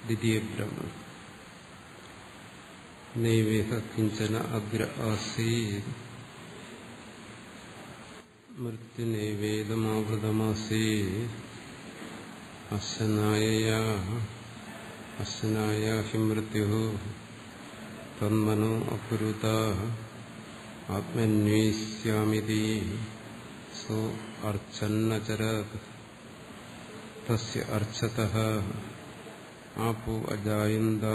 ദ്വിതീയ ബ്രഹ്മ നൈവേഹ കിഞ്ചന അഗ്ര ആസീത് മൃത്യുനൈവേദമാവൃതമാസീത് അസ്സനായ he മൃത്യുഃ തന്മനോ അകുരുത ആത്മന്വേഷ്യാമിതി so അർച്ചന്നചരത് തസ്യ അർച്ചതഃ ആപോ അജായന്ത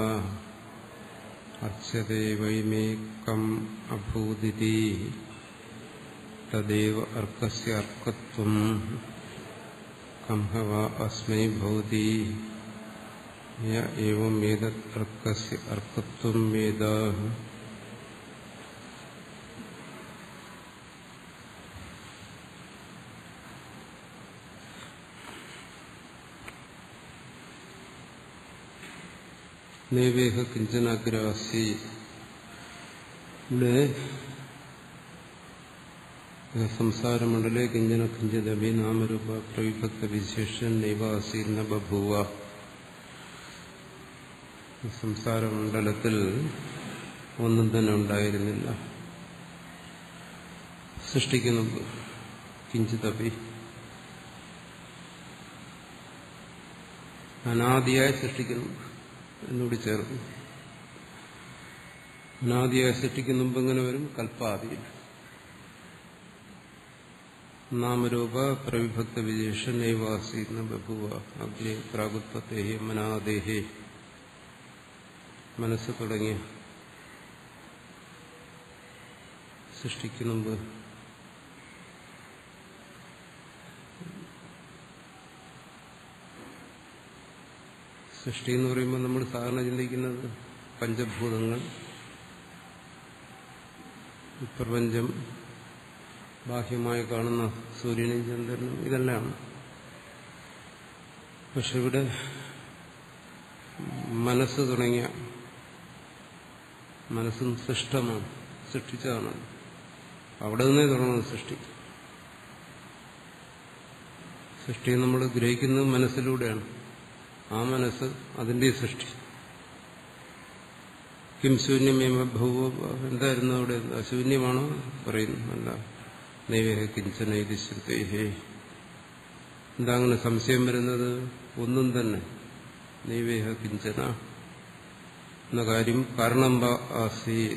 അർച്ചതേ വൈമേകം അഭൂതിതി തദേവ അർക്കസ്യ അർക്കത്വം കംഹവ അസ്മൈ ഭവതി യ ഏവം ഏതത് അർക്കസ്യ അർക്കത്വം വേദ. നൈവേഹ കിഞ്ചനാഗ്രാസി. ഇവിടെ സംസാരമണ്ഡലേ കിഞ്ചന കിഞ്ചദഭി നാമരൂപ പ്രവിഭക്ത വിശേഷൻ നൈവാസി ന ബഭൂവ. സംസാരമണ്ഡലത്തിൽ ഒന്നും തന്നെ ഉണ്ടായിരുന്നില്ല. സൃഷ്ടിക്കുന്നു കിഞ്ചിതഭി അനാദിയായി സൃഷ്ടിക്കുന്നു എന്നോട് ചേർന്നു. അനാദിയായി സൃഷ്ടിക്കുന്ന മുമ്പ് എങ്ങനെ വരും? കൽപ്പാദിയിൽ. നാമരൂപ പ്രവിഭക്ത വിശേഷ നൈവാസി ന ബഭൂവ. അഗ്നി പ്രാഗുത്പത്തേഹി മനാദേഹി. മനസ്സ് തുടങ്ങിയ സൃഷ്ടിക്കുന്ന മുമ്പ് സൃഷ്ടി എന്ന് പറയുമ്പോൾ നമ്മൾ സാധാരണ ചിന്തിക്കുന്നത് പഞ്ചഭൂതങ്ങൾ, പ്രപഞ്ചം, ബാഹ്യമായി കാണുന്ന സൂര്യനും ചന്ദ്രനും, ഇതെല്ലാം. പക്ഷെ ഇവിടെ മനസ്സ് തുടങ്ങിയ, മനസ്സും സൃഷ്ടമാണ്, സൃഷ്ടിച്ചതാണ്. അവിടെ നിന്നേ തുടങ്ങുന്നത് സൃഷ്ടി. സൃഷ്ടി നമ്മൾ ഗ്രഹിക്കുന്നത് മനസ്സിലൂടെയാണ്. ആ മനസ്സ് അതിന്റെ സൃഷ്ടി. കിം ശൂന്യമേവ ഭൂവ. എന്തായിരുന്നു അവിടെ? ശൂന്യമാണോ പറയുന്നു? അല്ല. നൈവേഹ കിഞ്ചന ഇത് ശ്രുതേഹേ. എന്താ അങ്ങനെ സംശയം വരുന്നത്? ഒന്നും തന്നെ. നൈവേഹ കിഞ്ചന എന്ന കാര്യം കാരണം ആസീ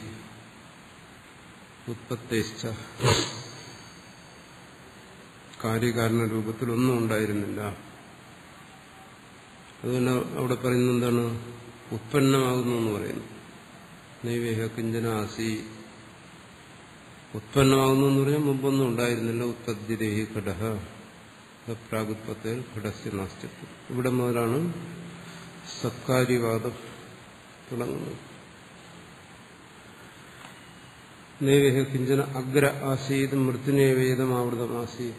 ഉത്പത്തേശ്ച. കാര്യകാരണ രൂപത്തിൽ ഒന്നും ഉണ്ടായിരുന്നില്ല. അതുകൊണ്ട് അവിടെ പറയുന്നത് എന്താണ്? ഉത്പന്നമാകുന്നു എന്ന് പറയുന്നു. നൈവേഹ കിഞ്ചന ആസി. ഉത്പന്നമാകുന്നു എന്ന് പറഞ്ഞാൽ മുമ്പൊന്നും ഉണ്ടായിരുന്നില്ല. ഉത്പദ്യദേഹി ഘടഃ പ്രാഗുത്പത്തേൽ ഘടസ്യ നാസ്തിത്വം. ഇവിടെ മുതലാണ് സത്കാര്യവാദം തുടങ്ങുന്നത്. നൈവേഹ കിഞ്ചന അഗ്ര ആസീത് മൃത്യുനൈവേദം ആവൃതമാസീത്.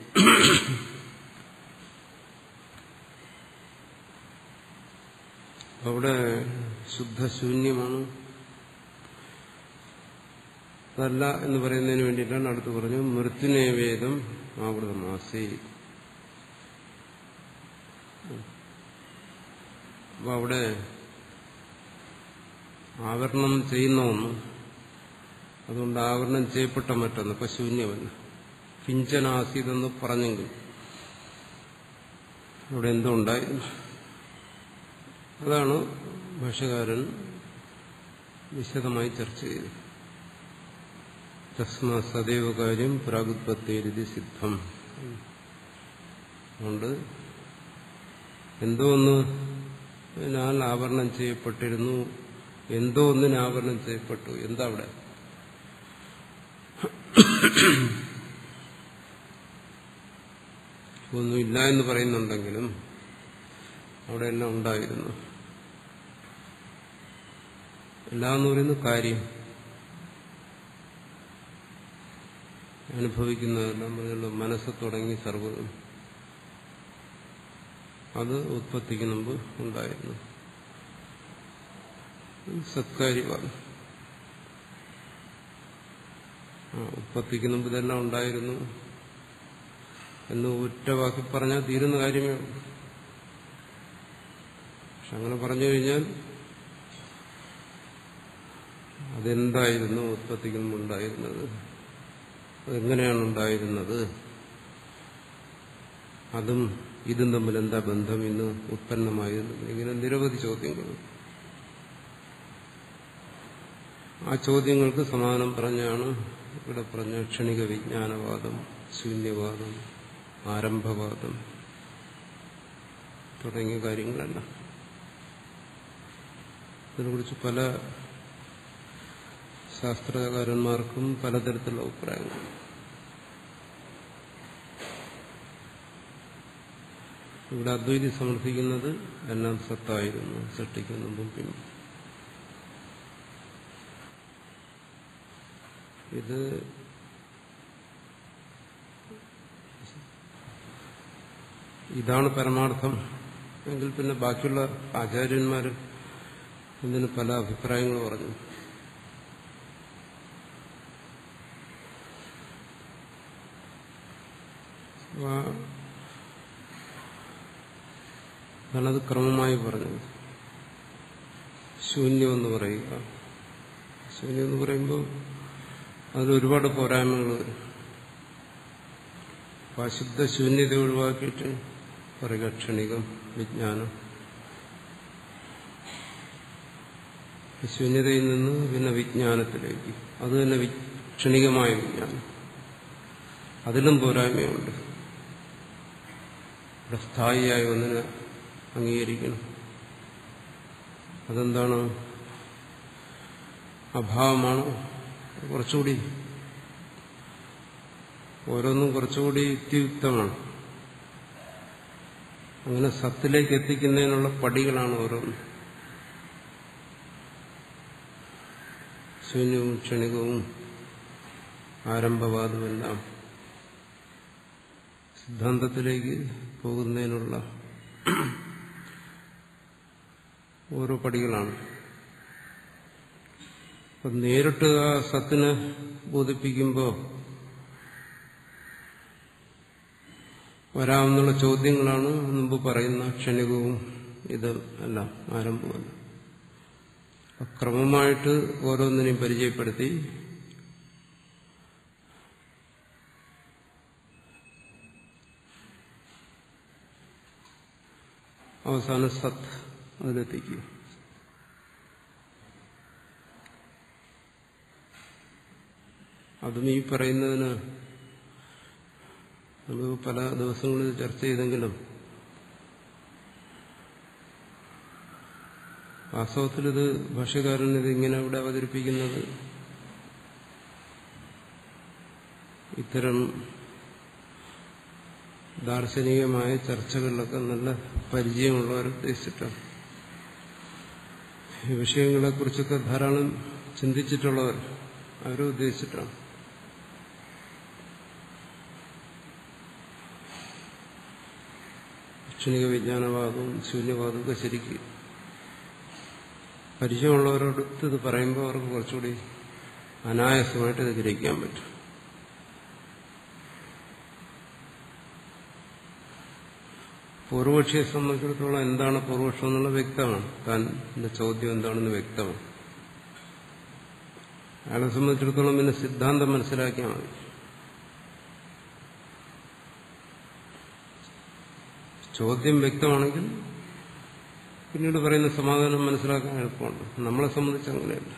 അവിടെ ശുദ്ധശൂന്യമാണ്. അതല്ല എന്ന് പറയുന്നതിന് വേണ്ടിയിട്ടാണ് അടുത്ത് പറഞ്ഞു മൃത്യുനൈവേദം ആവൃതമാസി. അപ്പൊ അവിടെ ആവരണം ചെയ്യുന്ന ഒന്ന്, അതുകൊണ്ട് ആവരണം ചെയ്യപ്പെട്ട മറ്റൊന്ന് ഇപ്പൊ ശൂന്യമല്ല. കിഞ്ചനാസീതെന്ന് പറഞ്ഞെങ്കിൽ അവിടെ എന്തോ ഉണ്ടായിരുന്നു. അതാണ് ഭാഷ്യകാരൻ വിശദമായി ചർച്ച ചെയ്തത്. തസ്മാ സദൈവ കാര്യം പ്രാഗുത്പത്തേരിതി സിദ്ധം. അതുകൊണ്ട് എന്തോ ഒന്നിനാൽ ആവരണം ചെയ്യപ്പെട്ടിരുന്നു, എന്തോ ഒന്നിന് ആവരണം ചെയ്യപ്പെട്ടു. എന്താ അവിടെ? ഒന്നുമില്ല എന്ന് പറയുന്നുണ്ടെങ്കിലും അവിടെ എല്ലാം ഉണ്ടായിരുന്നു. എല്ലാം എന്ന് പറയുന്നത് കാര്യം, അനുഭവിക്കുന്നതെല്ലാം പറഞ്ഞല്ലോ. മനസ്സ് തുടങ്ങി സർവ്വതും അത് ഉത്പത്തിക്ക് മുമ്പ് ഉണ്ടായിരുന്നു. സത്കാര്യമാണ്. ഉത്പത്തിക്ക് മുമ്പ് ഇതെല്ലാം ഉണ്ടായിരുന്നു എന്ന് ഒറ്റ വാക്കി പറഞ്ഞാൽ തീരുന്ന കാര്യമേ ഉള്ളൂ. പക്ഷെ അങ്ങനെ പറഞ്ഞു കഴിഞ്ഞാൽ അതെന്തായിരുന്നു ഉത്പത്തിക്ക് മുമ്പ് ഉണ്ടായിരുന്നത്, അതെങ്ങനെയാണ് ഉണ്ടായിരുന്നത്, അതും ഇതും തമ്മിൽ എന്താ ബന്ധം, ഇന്ന് ഉത്പന്നമായിരുന്നു, ഇങ്ങനെ നിരവധി ചോദ്യങ്ങൾ. ആ ചോദ്യങ്ങൾക്ക് സമാധാനം പറഞ്ഞാണ് ഇവിടെ പറഞ്ഞ ക്ഷണിക വിജ്ഞാനവാദം, ശൂന്യവാദം, ആരംഭവാദം തുടങ്ങിയ കാര്യങ്ങളെല്ലാം. ഇതിനെക്കുറിച്ച് പല ശാസ്ത്രകാരന്മാർക്കും പലതരത്തിലുള്ള അഭിപ്രായങ്ങൾ. ഇവിടെ അദ്വൈതി സമർത്ഥിക്കുന്നത് എല്ലാം സത്തായിരുന്നു, സൃഷ്ടിക്കുന്നതും പിന്നെ. ഇത് ഇതാണ് പരമാർത്ഥം എങ്കിൽ പിന്നെ ബാക്കിയുള്ള ആചാര്യന്മാർ ഇതിന് പല അഭിപ്രായങ്ങൾ പറഞ്ഞു. അതാണത് ക്രമമായി പറഞ്ഞത്. ശൂന്യമെന്ന് പറയുക, ശൂന്യമെന്ന് പറയുമ്പോൾ അതിലൊരുപാട് പോരായ്മകൾ വരും. അപ്പം അശുദ്ധ ശൂന്യത ഒഴിവാക്കിയിട്ട് പറയുക ക്ഷണികം വിജ്ഞാനം. ശൂന്യതയിൽ നിന്ന് പിന്നെ വിജ്ഞാനത്തിലേക്ക്, അത് തന്നെ ക്ഷണികമായ വിജ്ഞാനം. അതിലും പോരായ്മയുണ്ട്. ഇവിടെ സ്ഥായിയായ ഒന്നിനെ അംഗീകരിക്കണം. അതെന്താണ്? അഭാവമാണ്. കുറച്ചുകൂടി ഓരോന്നും കുറച്ചുകൂടി യുക്തിയുക്തമാണ്. അങ്ങനെ സത്തിലേക്ക് എത്തിക്കുന്നതിനുള്ള പടികളാണ് ഓരോന്നും. ശൂന്യവും ക്ഷണികവും ആരംഭവാദമെല്ലാം സിദ്ധാന്തത്തിലേക്ക് പോകുന്നതിനുള്ള ഓരോ പടികളാണ്. അപ്പം നേരിട്ട് ആ സത്തിനെ ബോധിപ്പിക്കുമ്പോൾ വരാവുന്ന ചോദ്യങ്ങളാണ് മുമ്പ് പറയുന്ന ക്ഷണികവും ഇത് എല്ലാം ആരംഭമല്ല. ക്രമമായിട്ട് ഓരോന്നിനെയും പരിചയപ്പെടുത്തി അവസാനം സത്ത് അതിലെത്തിക്കുക. അതും ഈ പറയുന്നതിന് നമ്മൾ പല ദിവസങ്ങളിൽ ചർച്ച ചെയ്തെങ്കിലും വാസ്തവത്തിലിത് ഭാഷ്യകാരൻ ഇതിങ്ങനെ ഇവിടെ അവതരിപ്പിക്കുന്നത് ഇത്തരം ദാർശനികമായ ചർച്ചകളിലൊക്കെ നല്ല പരിചയമുള്ളവരെ ഉദ്ദേശിച്ചിട്ടാണ്. ഈ വിഷയങ്ങളെക്കുറിച്ചൊക്കെ ധാരാളം ചിന്തിച്ചിട്ടുള്ളവർ അവരെ ഉദ്ദേശിച്ചിട്ടാണ്. ക്ഷണിക വിജ്ഞാനവാദവും ശൂന്യവാദവും ഒക്കെ ശരിക്ക് പരിചയമുള്ളവരോടൊത്ത് ഇത് പറയുമ്പോൾ അവർക്ക് കുറച്ചുകൂടി അനായാസമായിട്ട് ഇത് ഗ്രഹിക്കാൻ പറ്റും. പൂർവപക്ഷിയെ സംബന്ധിച്ചിടത്തോളം എന്താണ് പൂർവപക്ഷം എന്നുള്ളത് വ്യക്തമാണ്. താൻ്റെ ചോദ്യം എന്താണെന്ന് വ്യക്തമാണ്. അയാളെ സംബന്ധിച്ചിടത്തോളം പിന്നെ സിദ്ധാന്തം മനസ്സിലാക്കിയാൽ മതി. ചോദ്യം വ്യക്തമാണെങ്കിൽ പിന്നീട് പറയുന്ന സമാധാനം മനസ്സിലാക്കാൻ എളുപ്പമുണ്ട്. നമ്മളെ സംബന്ധിച്ച് അങ്ങനെയല്ല.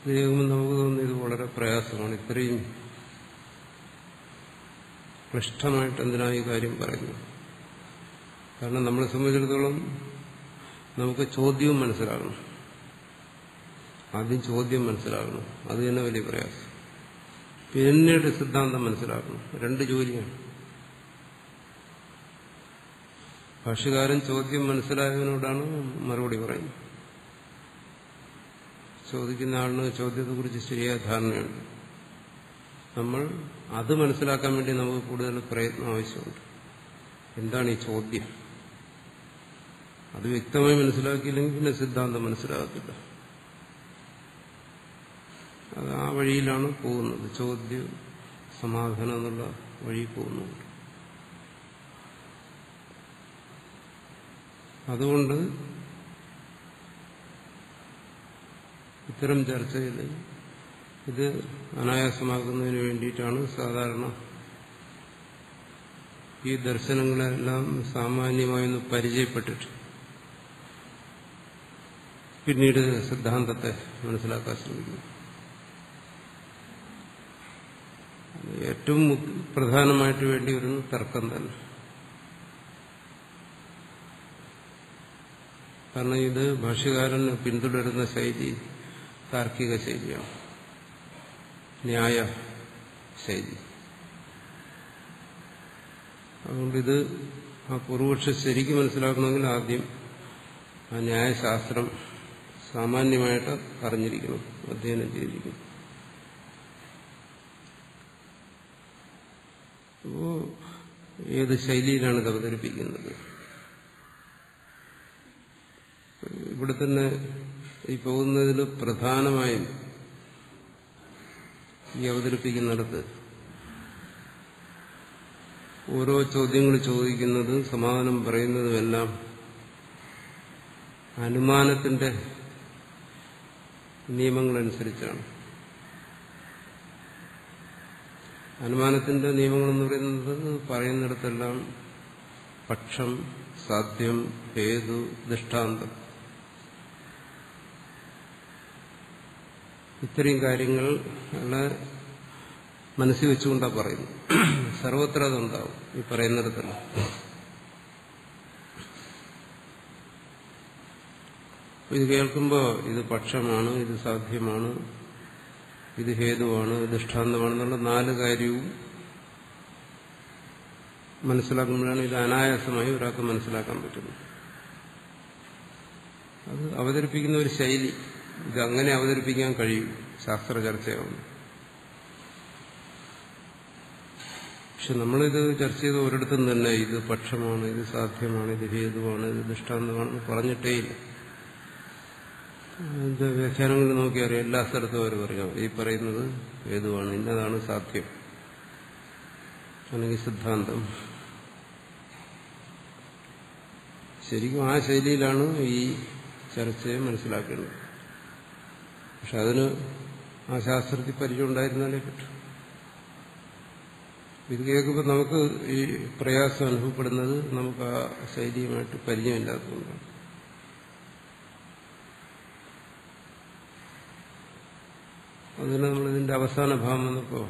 ഇത് കേൾക്കുമ്പോൾ നമുക്ക് തോന്നുന്നു ഇത് വളരെ പ്രയാസമാണ്. ഇത്രയും ക്ലിഷ്ടമായിട്ട് എന്തിനാ ഈ കാര്യം പറയുന്നത്? കാരണം നമ്മളെ സംബന്ധിച്ചിടത്തോളം നമുക്ക് ചോദ്യവും മനസ്സിലാകണം. ആദ്യം ചോദ്യം മനസ്സിലാകണം. അത് തന്നെ വലിയ പ്രയാസം. പിന്നീട് സിദ്ധാന്തം മനസ്സിലാക്കണം. രണ്ട് ജോലിയാണ്. ഭാഷ്യകാരൻ ചോദ്യം മനസ്സിലായതിനോടാണ് മറുപടി പറയുന്നത്. ചോദിക്കുന്ന ആളിന് ചോദ്യത്തെക്കുറിച്ച് ശരിയായ ധാരണയുണ്ട്. നമ്മൾ അത് മനസ്സിലാക്കാൻ വേണ്ടി നമുക്ക് കൂടുതൽ പ്രയത്നം ആവശ്യമുണ്ട്. എന്താണ് ഈ ചോദ്യം? അത് വ്യക്തമായി മനസ്സിലാക്കിയില്ലെങ്കിൽ പിന്നെ സിദ്ധാന്തം മനസ്സിലാകത്തില്ല. അത് ആ വഴിയിലാണ് പോകുന്നത്. ചോദ്യം സമാധാനം എന്നുള്ള വഴി പോകുന്നുണ്ട്. അതുകൊണ്ട് ഇത്തരം ചർച്ചയിൽ ഇത് അനായാസമാക്കുന്നതിന് വേണ്ടിയിട്ടാണ് സാധാരണ ഈ ദർശനങ്ങളെല്ലാം സാമാന്യമായൊന്ന് പരിചയപ്പെട്ടിട്ട് പിന്നീട് സിദ്ധാന്തത്തെ മനസ്സിലാക്കാൻ ശ്രമിക്കുന്നു. ഏറ്റവും പ്രധാനമായിട്ട് വേണ്ടി വരുന്ന തർക്കം തന്നെ. കാരണം ഇത് ഭാഷ്യകാരൻ പിന്തുടരുന്ന ശൈലി താർക്കിക ശൈലിയാണ്, ന്യായ ശൈലി. അതുകൊണ്ടിത് ആ പൂർവപക്ഷം ശരിക്കും മനസ്സിലാക്കണമെങ്കിൽ ആദ്യം ആ ന്യായശാസ്ത്രം സാമാന്യമായിട്ട് അറിഞ്ഞിരിക്കണം, അധ്യയനം ചെയ്തിരിക്കണം. അപ്പോ ഏത് ശൈലിയിലാണ് ഇത് അവതരിപ്പിക്കുന്നത്? ഇവിടെ തന്നെ ഈ പോകുന്നതിൽ പ്രധാനമായും ഈ അവതരിപ്പിക്കുന്നിടത്ത് ഓരോ ചോദ്യങ്ങൾ ചോദിക്കുന്നതും സമാധാനം പറയുന്നതുമെല്ലാം അനുമാനത്തിന്റെ നിയമങ്ങളനുസരിച്ചാണ്. അനുമാനത്തിന്റെ നിയമങ്ങളെന്ന് പറയുന്നത് പറയുന്നിടത്തെല്ലാം പക്ഷം, സാധ്യം, ഹേതു, ദൃഷ്ടാന്തം, ഇത്രയും കാര്യങ്ങൾ മനസ്സിൽ വെച്ചുകൊണ്ടാണ് പറയുന്നത്. സർവത്ര അതുണ്ടാവും ഈ പറയുന്നിടത്തല്ല. ഇത് കേൾക്കുമ്പോൾ ഇത് പക്ഷമാണ്, ഇത് സാധ്യമാണ്, ഇത് ഹേതുവാണ്, ദൃഷ്ടാന്തമാണെന്നുള്ള നാല് കാര്യവും മനസ്സിലാക്കുമ്പോഴാണ് ഇത് അനായാസമായി ഒരാൾക്ക് മനസ്സിലാക്കാൻ പറ്റുന്നത്. അത് അവതരിപ്പിക്കുന്ന ഒരു ശൈലി, ഇത് അങ്ങനെ അവതരിപ്പിക്കാൻ കഴിയും ശാസ്ത്ര ചർച്ചയാവുന്നു. പക്ഷെ നമ്മളിത് ചർച്ച ചെയ്ത് ഒരിടത്തും തന്നെ ഇത് പക്ഷമാണ്, ഇത് സാധ്യമാണ്, ഇത് ഹേതുവാണ്, ഇത് ദൃഷ്ടാന്തമാണെന്ന് പറഞ്ഞിട്ടേയില്ല. അതിന്റെ വ്യാഖ്യാനങ്ങൾ നോക്കിയറിയാം, എല്ലാ സ്ഥലത്തും അവർ പറയാം ഈ പറയുന്നത് ഹേതുവാണ്, ഇന്നതാണ് സാധ്യം അല്ലെങ്കിൽ സിദ്ധാന്തം. ശരിക്കും ആ ശൈലിയിലാണ് ഈ ചർച്ചയെ മനസ്സിലാക്കേണ്ടത്. പക്ഷെ അതിന് ആ ശാസ്ത്രത്തിൽ പരിചയം ഉണ്ടായിരുന്നാലേ പറ്റും. ഇത് കേൾക്കുമ്പോൾ നമുക്ക് ഈ പ്രയാസം അനുഭവപ്പെടുന്നത് നമുക്ക് ആ ശൈലിയുമായിട്ട് പരിചയമില്ലാത്തതുകൊണ്ടാണ്. അതിന് നമ്മളിതിന്റെ അവസാന ഭാഗം വന്നപ്പോ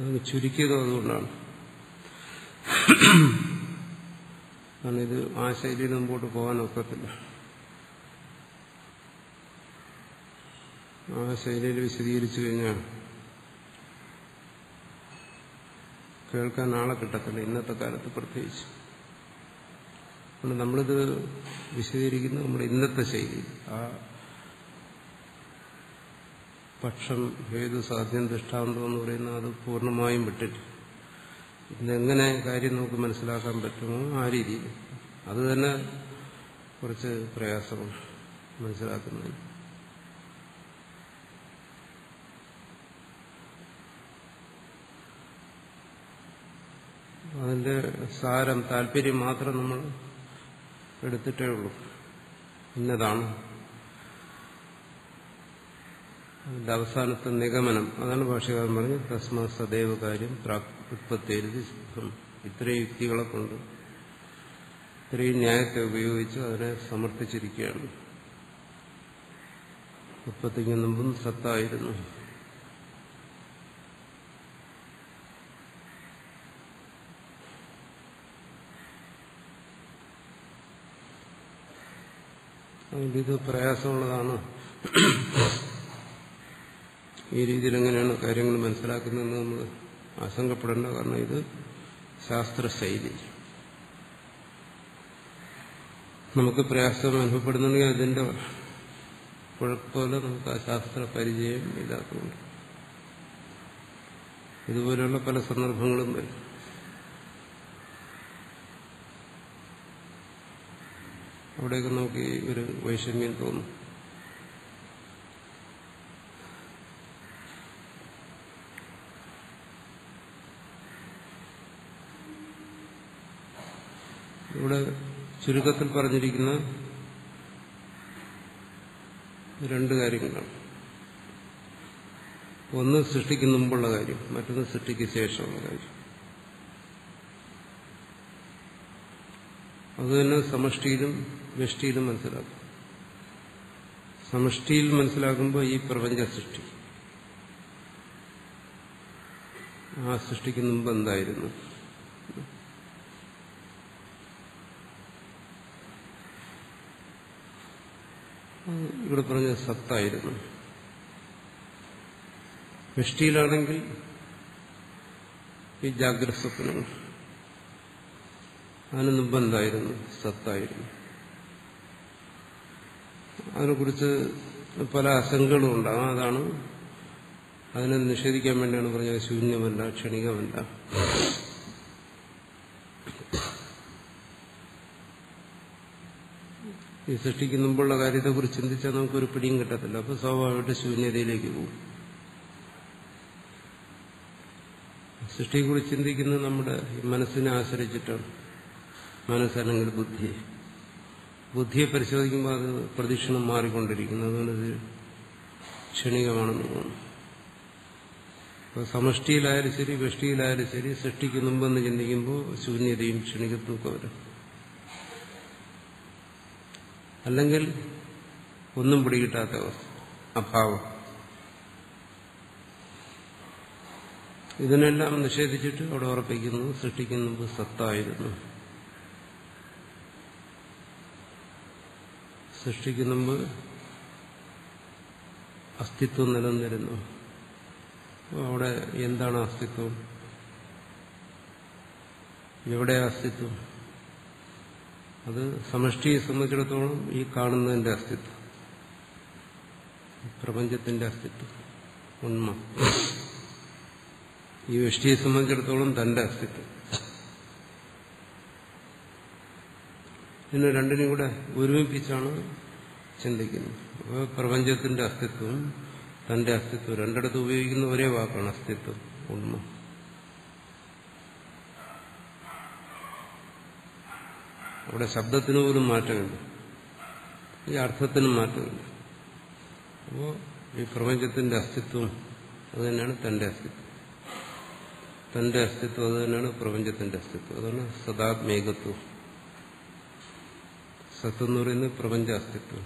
അത് ചുരുക്കിയതും അതുകൊണ്ടാണ്. കാരണം ഇത് ആ ശൈലിയിൽ മുമ്പോട്ട് പോകാൻ ഒക്കത്തില്ല. ആ ശൈലിയിൽ വിശദീകരിച്ചു കഴിഞ്ഞാൽ കേൾക്കാൻ ആളെ കിട്ടത്തില്ല, ഇന്നത്തെ കാലത്ത് പ്രത്യേകിച്ച്. അതുകൊണ്ട് നമ്മളിത് വിശദീകരിക്കുന്നത് നമ്മുടെ ഇന്നത്തെ ശൈലി, ആ പക്ഷം, ഹേതു, സാധ്യം, ദൃഷ്ടാന്തം എന്ന് പറയുന്നത് അത് പൂർണ്ണമായും വിട്ടിട്ട് ഇതെങ്ങനെ കാര്യം നമുക്ക് മനസ്സിലാക്കാൻ പറ്റുമോ ആ രീതിയിൽ. അത് തന്നെ കുറച്ച് പ്രയാസമാണ് മനസ്സിലാക്കുന്നതിന്. അതിന്റെ സാരം, താല്പര്യം മാത്രം നമ്മൾ എടുത്തിട്ടേ ഉള്ളൂ. ഇന്നതാണ് അതിന്റെ അവസാനത്തെ നിഗമനം. അതാണ് ഭാഷ്യകാരൻ പറഞ്ഞത് തസ്മാ സദൈവ കാര്യം ഉത്പത്തിയെഴുതി സിദ്ധം. ഇത്രയും യുക്തികളെ കൊണ്ട് ഇത്രയും ന്യായത്തെ ഉപയോഗിച്ച് അതിനെ സമർത്ഥിച്ചിരിക്കുകയാണ്. ഉത്പത്തിക്ക് മുമ്പും സത്തായിരുന്നു. അതുകൊണ്ട് ഇത് പ്രയാസമുള്ളതാണ്. ഈ രീതിയിൽ എങ്ങനെയാണ് കാര്യങ്ങൾ മനസ്സിലാക്കുന്നതെന്ന് നമ്മൾ ആശങ്കപ്പെടേണ്ട. കാരണം ഇത് ശാസ്ത്രശൈലി. നമുക്ക് പ്രയാസം അനുഭവപ്പെടുന്നുണ്ടെങ്കിൽ അതിന്റെ കുഴപ്പമില്ല. നമുക്ക് ആ ശാസ്ത്ര പരിചയം ഇല്ലാത്തതുകൊണ്ട് ഇതുപോലെയുള്ള പല സന്ദർഭങ്ങളും വരും. അവിടെയൊക്കെ നമുക്ക് ഈ ഒരു വൈഷമ്യം തോന്നും. ഇവിടെ ചുരുക്കത്തിൽ പറഞ്ഞിരിക്കുന്ന രണ്ട് കാര്യങ്ങളാണ്. ഒന്ന് സൃഷ്ടിക്ക് മുമ്പുള്ള കാര്യം, മറ്റൊന്ന് സൃഷ്ടിക്ക് ശേഷമുള്ള കാര്യം. അതുതന്നെ സമഷ്ടിയിലും വ്യഷ്ടിയിലും മനസ്സിലാക്കും. സമഷ്ടിയിൽ മനസ്സിലാക്കുമ്പോൾ ഈ പ്രപഞ്ച സൃഷ്ടി, ആ സൃഷ്ടിക്ക് മുമ്പ് എന്തായിരുന്നു, ഇവിടെ പറഞ്ഞ സത്തായിരുന്നു. വ്യഷ്ടിയിലാണെങ്കിൽ ഈ ജാഗ്രത സ്വപ്നങ്ങൾ, അതിന് മുമ്പ് എന്തായിരുന്നു, സത്തായിരുന്നു. അതിനെക്കുറിച്ച് പല ആശങ്കകളും ഉണ്ടാകും. അതാണ് അതിനെ നിഷേധിക്കാൻ വേണ്ടിയാണ് പറഞ്ഞത് ശൂന്യമല്ല, ക്ഷണികമല്ല. ഈ സൃഷ്ടിക്ക് മുമ്പുള്ള കാര്യത്തെക്കുറിച്ച് ചിന്തിച്ചാൽ നമുക്കൊരു പിടിയും കിട്ടത്തില്ല. അപ്പൊ സ്വാഭാവികമായിട്ട് ശൂന്യതയിലേക്ക് പോകും. സൃഷ്ടിയെക്കുറിച്ച് ചിന്തിക്കുന്നത് നമ്മുടെ മനസ്സിനെ ആശ്രയിച്ചിട്ടാണ്. മനസ്സല്ലെങ്കിൽ ബുദ്ധിയെ പരിശോധിക്കുമ്പോൾ അത് പ്രദക്ഷിണം മാറിക്കൊണ്ടിരിക്കുന്നു. അതുകൊണ്ട് ഇത് ക്ഷണികമാണെന്ന് തോന്നുന്നു. അപ്പോൾ സമഷ്ടിയിലായാലും ശരി വ്യഷ്ടിയിലായാലും ശരി സൃഷ്ടിക്ക് മുമ്പെന്ന് ചിന്തിക്കുമ്പോൾ ശൂന്യതയും ക്ഷണികത്വമൊക്കെ വരും. അല്ലെങ്കിൽ ഒന്നും പിടികിട്ടാത്ത അവസ്ഥ, അഭാവം. ഇതിനെല്ലാം നിഷേധിച്ചിട്ട് അവിടെ ഉറപ്പിക്കുന്നു സൃഷ്ടിക്കുന്ന മുമ്പ് സത്തായിരുന്നു. സൃഷ്ടിക്കുന്ന മുമ്പ് അസ്തിത്വം നിലനിന്നിരുന്നു. അവിടെ എന്താണ് അസ്തിത്വം, എവിടെ അസ്തിത്വം? അത് സമഷ്ടിയെ സംബന്ധിച്ചിടത്തോളം ഈ കാണുന്നതിന്റെ അസ്തിത്വം, പ്രപഞ്ചത്തിന്റെ അസ്തിത്വം, ഉണ്മ. ഈ വ്യഷ്ടിയെ സംബന്ധിച്ചിടത്തോളം തന്റെ അസ്തിത്വം. ഇതിനെ രണ്ടിനും കൂടെ ഒരുമിപ്പിച്ചാണ് ചിന്തിക്കുന്നത്. അപ്പോൾ പ്രപഞ്ചത്തിന്റെ അസ്തിത്വം, തന്റെ അസ്തിത്വം രണ്ടിടത്ത് ഉപയോഗിക്കുന്ന ഒരേ വാക്കാണ് അസ്തിത്വം, ഉണ്മ. അവിടെ ശബ്ദത്തിന് പോലും മാറ്റമില്ല, ഈ അർത്ഥത്തിനും മാറ്റമില്ല. അപ്പോൾ ഈ പ്രപഞ്ചത്തിന്റെ അസ്തിത്വം അത് തന്നെയാണ് തന്റെ അസ്തിത്വം, തന്റെ അസ്തിത്വം അത് തന്നെയാണ് പ്രപഞ്ചത്തിന്റെ അസ്തിത്വം. അതാണ് സദാത്മേകത്വം. സത്ത് എന്ന് പറയുന്നത് പ്രപഞ്ച അസ്തിത്വം,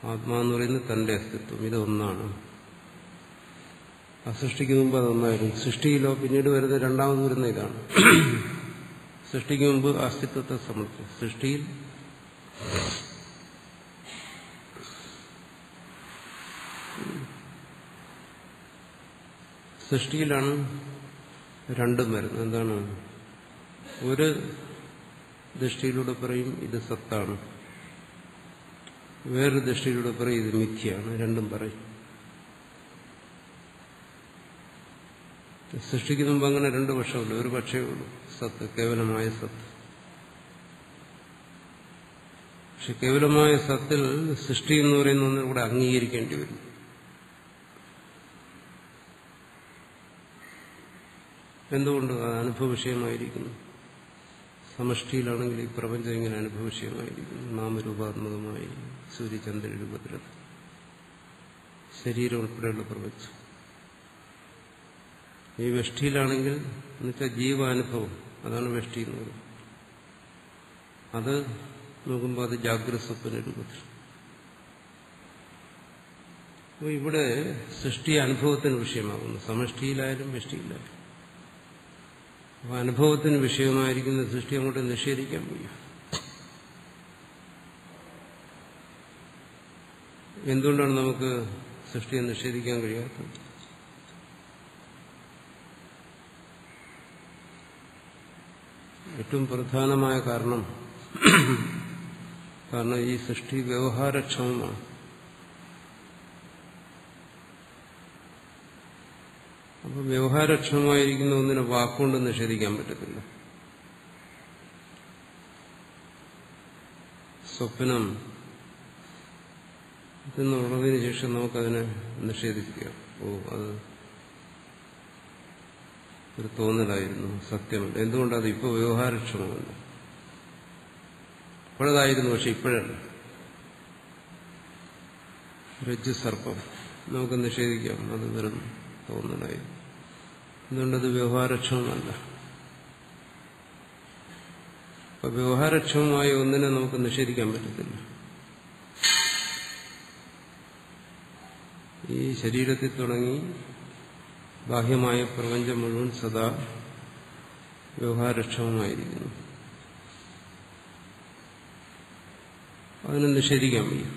ആത്മാവെന്ന് പറയുന്നത് തന്റെ അസ്തിത്വം. ഇതൊന്നാണ്. ആ സൃഷ്ടിക്ക് മുമ്പ് അതൊന്നായിരുന്നു. സൃഷ്ടിയിലോ പിന്നീട് വരുന്ന രണ്ടാമത് വരുന്ന ഇതാണ്. സൃഷ്ടിക്ക് മുമ്പ് അസ്തിത്വത്തെ സംബന്ധിച്ച് സൃഷ്ടിയിൽ സൃഷ്ടിയിലാണ് രണ്ടും വരുന്നത്. എന്താണ്? ഒരു ദൃഷ്ടിയിലൂടെ പറയും ഇത് സത്താണ്, വേറൊരു ദൃഷ്ടിയിലൂടെ പറയും ഇത് മിഥ്യയാണ്. രണ്ടും പറയും. സൃഷ്ടിക്ക് മുമ്പ് അങ്ങനെ രണ്ട് പക്ഷമുള്ളൂ. ഒരു പക്ഷേ ഉള്ളൂ, സത്ത്, കേവലമായ സത്ത്. പക്ഷെ കേവലമായ സത്തിൽ സൃഷ്ടി എന്ന് പറയുന്ന ഒന്നിനെ കൂടെ അംഗീകരിക്കേണ്ടി വരും. എന്തുകൊണ്ട്? അത് അനുഭവ വിഷയമായിരിക്കുന്നു. സമഷ്ടിയിലാണെങ്കിൽ ഈ പ്രപഞ്ചം ഇങ്ങനെ അനുഭവവിഷയമായിരിക്കുന്നു, നാമരൂപാത്മകമായി സൂര്യചന്ദ്ര രൂപത്തിൽ ശരീരം ഉൾപ്പെടെയുള്ള പ്രപഞ്ചം. ഈ വെഷ്ടിയിലാണെങ്കിൽ എന്നുവെച്ചാൽ ജീവാനുഭവം, അതാണ് വെഷ്ടി എന്ന് പറയുന്നത്. അത് നോക്കുമ്പോൾ അത് ജാഗ്രത സ്വപ്ന രൂപത്തിൽ. അപ്പോൾ ഇവിടെ സൃഷ്ടി അനുഭവത്തിന് വിഷയമാകുന്നു, സമഷ്ടിയിലായാലും വെഷ്ടിയിലായാലും. അപ്പോൾ അനുഭവത്തിന് വിഷയമായിരിക്കുന്ന സൃഷ്ടി അങ്ങോട്ട് നിഷേധിക്കാൻ വയ്യ. എന്തുകൊണ്ടാണ് നമുക്ക് സൃഷ്ടിയെ നിഷേധിക്കാൻ കഴിയാത്തത്? ഏറ്റവും പ്രധാനമായ കാരണം ഈ സൃഷ്ടി വ്യവഹാരക്ഷമമാണ്. അപ്പോൾ വ്യവഹാരക്ഷമമായിരിക്കുന്ന ഒന്നിനെ വാക്കുകൊണ്ട് നിഷേധിക്കാൻ പറ്റത്തില്ല. സ്വപ്നം എന്നുള്ളതിന് ശേഷം നമുക്കതിനെ നിഷേധിക്കുക. അത് ഒരു തോന്നലായിരുന്നു, സത്യമല്ല. എന്തുകൊണ്ടത് ഇപ്പോൾ വ്യവഹാരക്ഷമമല്ല? ഇപ്പോഴതായിരുന്നു, പക്ഷെ ഇപ്പോഴല്ല. രജ്ജു സർപ്പം നമുക്ക് നിഷേധിക്കാം, അത് വെറും തോന്നലായിരുന്നു. എന്തുകൊണ്ടത് വ്യവഹാരക്ഷമമല്ല? അപ്പൊ വ്യവഹാരക്ഷമമായ ഒന്നിനെ നമുക്ക് നിഷേധിക്കാൻ പറ്റത്തില്ല. ഈ ശരീരത്തിൽ തുടങ്ങി ബാഹ്യമായ പ്രപഞ്ചം മുഴുവൻ സദാ വ്യവഹാരക്ഷമമായിരിക്കുന്നു. അതിനെ നിഷേധിക്കാൻ വയ്യ.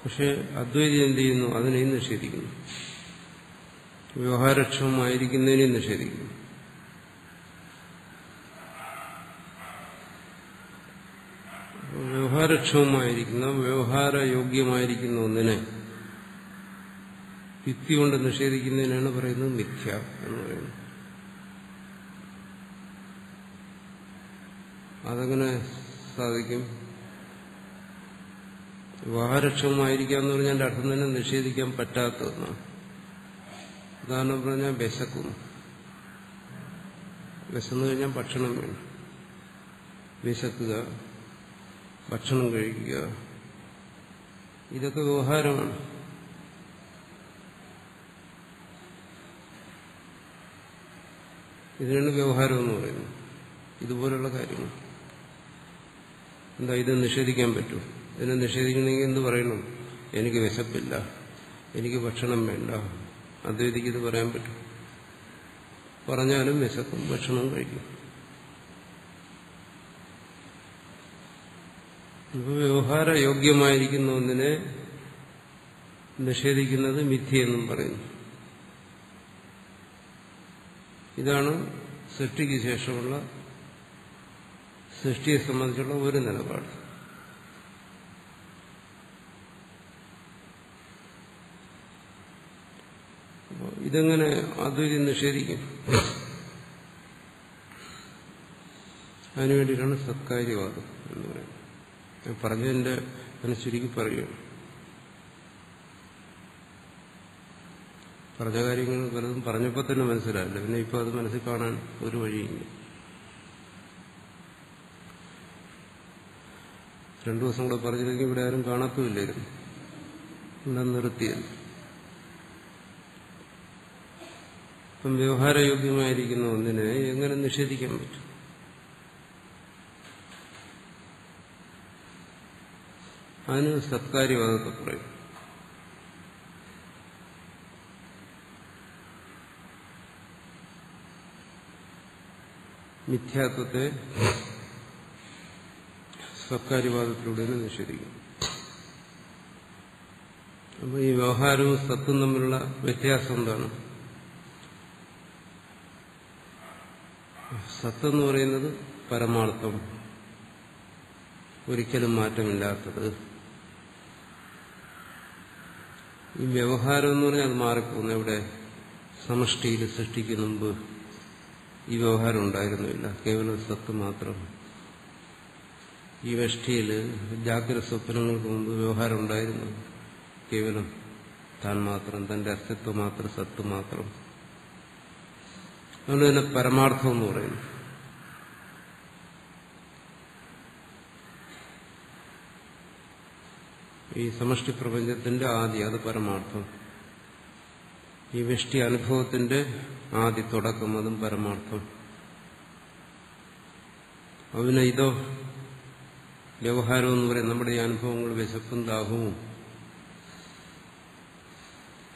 പക്ഷെ അദ്വൈതി എന്ത് ചെയ്യുന്നു? അതിനെയും നിഷേധിക്കുന്നു, വ്യവഹാരക്ഷമമായിരിക്കുന്നതിനെയും നിഷേധിക്കുന്നു. വ്യവഹാരക്ഷമമായിരിക്കുന്ന, വ്യവഹാരയോഗ്യമായിരിക്കുന്ന ഒന്നിനെ യുക്തി കൊണ്ട് നിഷേധിക്കുന്നതിനാണ് പറയുന്നത് മിഥ്യ എന്ന് പറയുന്നത്. അതെങ്ങനെ സാധിക്കും? വ്യവഹാരക്ഷമമായിരിക്കുക എന്ന് പറഞ്ഞാൽ അതിന്റെ അർത്ഥം തന്നെ നിഷേധിക്കാൻ പറ്റാത്തതെന്നാണ്. ഉദാഹരണം പറഞ്ഞാൽ വിശക്കുന്നു. വിശന്നു കഴിഞ്ഞാൽ ഭക്ഷണം വേണം. വിശക്കുക, ഭക്ഷണം കഴിക്കുക, ഇതൊക്കെ വ്യവഹാരമാണ്. ഇതിനാണ് വ്യവഹാരം എന്ന് പറയുന്നത്. ഇതുപോലുള്ള കാര്യങ്ങൾ എന്താ ഇത് നിഷേധിക്കാൻ പറ്റൂ? ഇതിനെ നിഷേധിക്കണമെങ്കിൽ എന്ത് പറയണം? എനിക്ക് വിശപ്പില്ല, എനിക്ക് ഭക്ഷണം വേണ്ട. അദ്വൈതിക്ക് ഇത് പറയാൻ പറ്റും. പറഞ്ഞാലും വിശക്കും, ഭക്ഷണം കഴിക്കും. വ്യവഹാരയോഗ്യമായിരിക്കുന്ന ഒന്നിനെ നിഷേധിക്കുന്നത് മിഥ്യയെന്നും പറയുന്നു. ഇതാണ് സൃഷ്ടിക്ക് ശേഷമുള്ള സൃഷ്ടിയെ സംബന്ധിച്ചുള്ള ഒരു നിലപാട്. ഇതെങ്ങനെ അദ്വൈതി നിഷേധിക്കും? അതിനുവേണ്ടിയിട്ടാണ് സത്കാര്യവാദം എന്ന് പറയുന്നത്. പറഞ്ഞതിന്റെ അതിനെ ചുരുക്കി പറയുകയാണ്. പറഞ്ഞ കാര്യങ്ങൾ പലതും പറഞ്ഞപ്പോൾ തന്നെ മനസ്സിലായില്ല, പിന്നെ ഇപ്പൊ അത് മനസ്സിൽ കാണാൻ ഒരു വഴിയില്ല. 2 ദിവസം കൂടെ പറഞ്ഞില്ലെങ്കിൽ ഇവിടെ ആരും കാണത്തുമില്ലായിരുന്നു. ഇവിടെ നിർത്തിയത്. ഇപ്പം വ്യവഹാരയോഗ്യമായിരിക്കുന്ന ഒന്നിനെ എങ്ങനെ നിഷേധിക്കാൻ പറ്റും? അതിന് സത്കാര്യവാദത്തെ പറയും. മിഥ്യാത്വത്തെ സത്കാര്യവാദത്തിലൂടെ നിഷേധിക്കും. അപ്പോൾ ഈ വ്യവഹാരവും സത്തും തമ്മിലുള്ള വ്യത്യാസം എന്താണ്? സത്തെന്ന് പറയുന്നത് പരമാർത്ഥം, ഒരിക്കലും മാറ്റമില്ലാത്തത്. ഈ വ്യവഹാരം എന്ന് പറഞ്ഞാൽ അത് മാറിപ്പോകുന്നു. ഇവിടെ സമഷ്ടിയിൽ സൃഷ്ടിക്ക് മുമ്പ് ഈ വ്യവഹാരം ഉണ്ടായിരുന്നില്ല, കേവലം സത്ത് മാത്രം. ഈ വെഷ്ടിയിൽ ജാഗ്രത സ്വപ്നങ്ങൾക്ക് മുമ്പ് വ്യവഹാരം ഉണ്ടായിരുന്നു, കേവലം താൻ മാത്രം, തന്റെ അസ്തിത്വം മാത്രം, സത്ത് മാത്രം. അതുകൊണ്ട് തന്നെ പരമാർത്ഥം എന്ന് പറയുന്നു. ഈ സമഷ്ടി പ്രപഞ്ചത്തിന്റെ ആദി, അത് പരമാർത്ഥം. ഈ വ്യഷ്ടി അനുഭവത്തിന്റെ ആദി, തുടക്കം, അതും പരമാർത്ഥം. അതിന് ഇതോ വ്യവഹാരം എന്ന് പറയും. നമ്മുടെ ഈ അനുഭവങ്ങൾ, വിശപ്പും ദാഹവും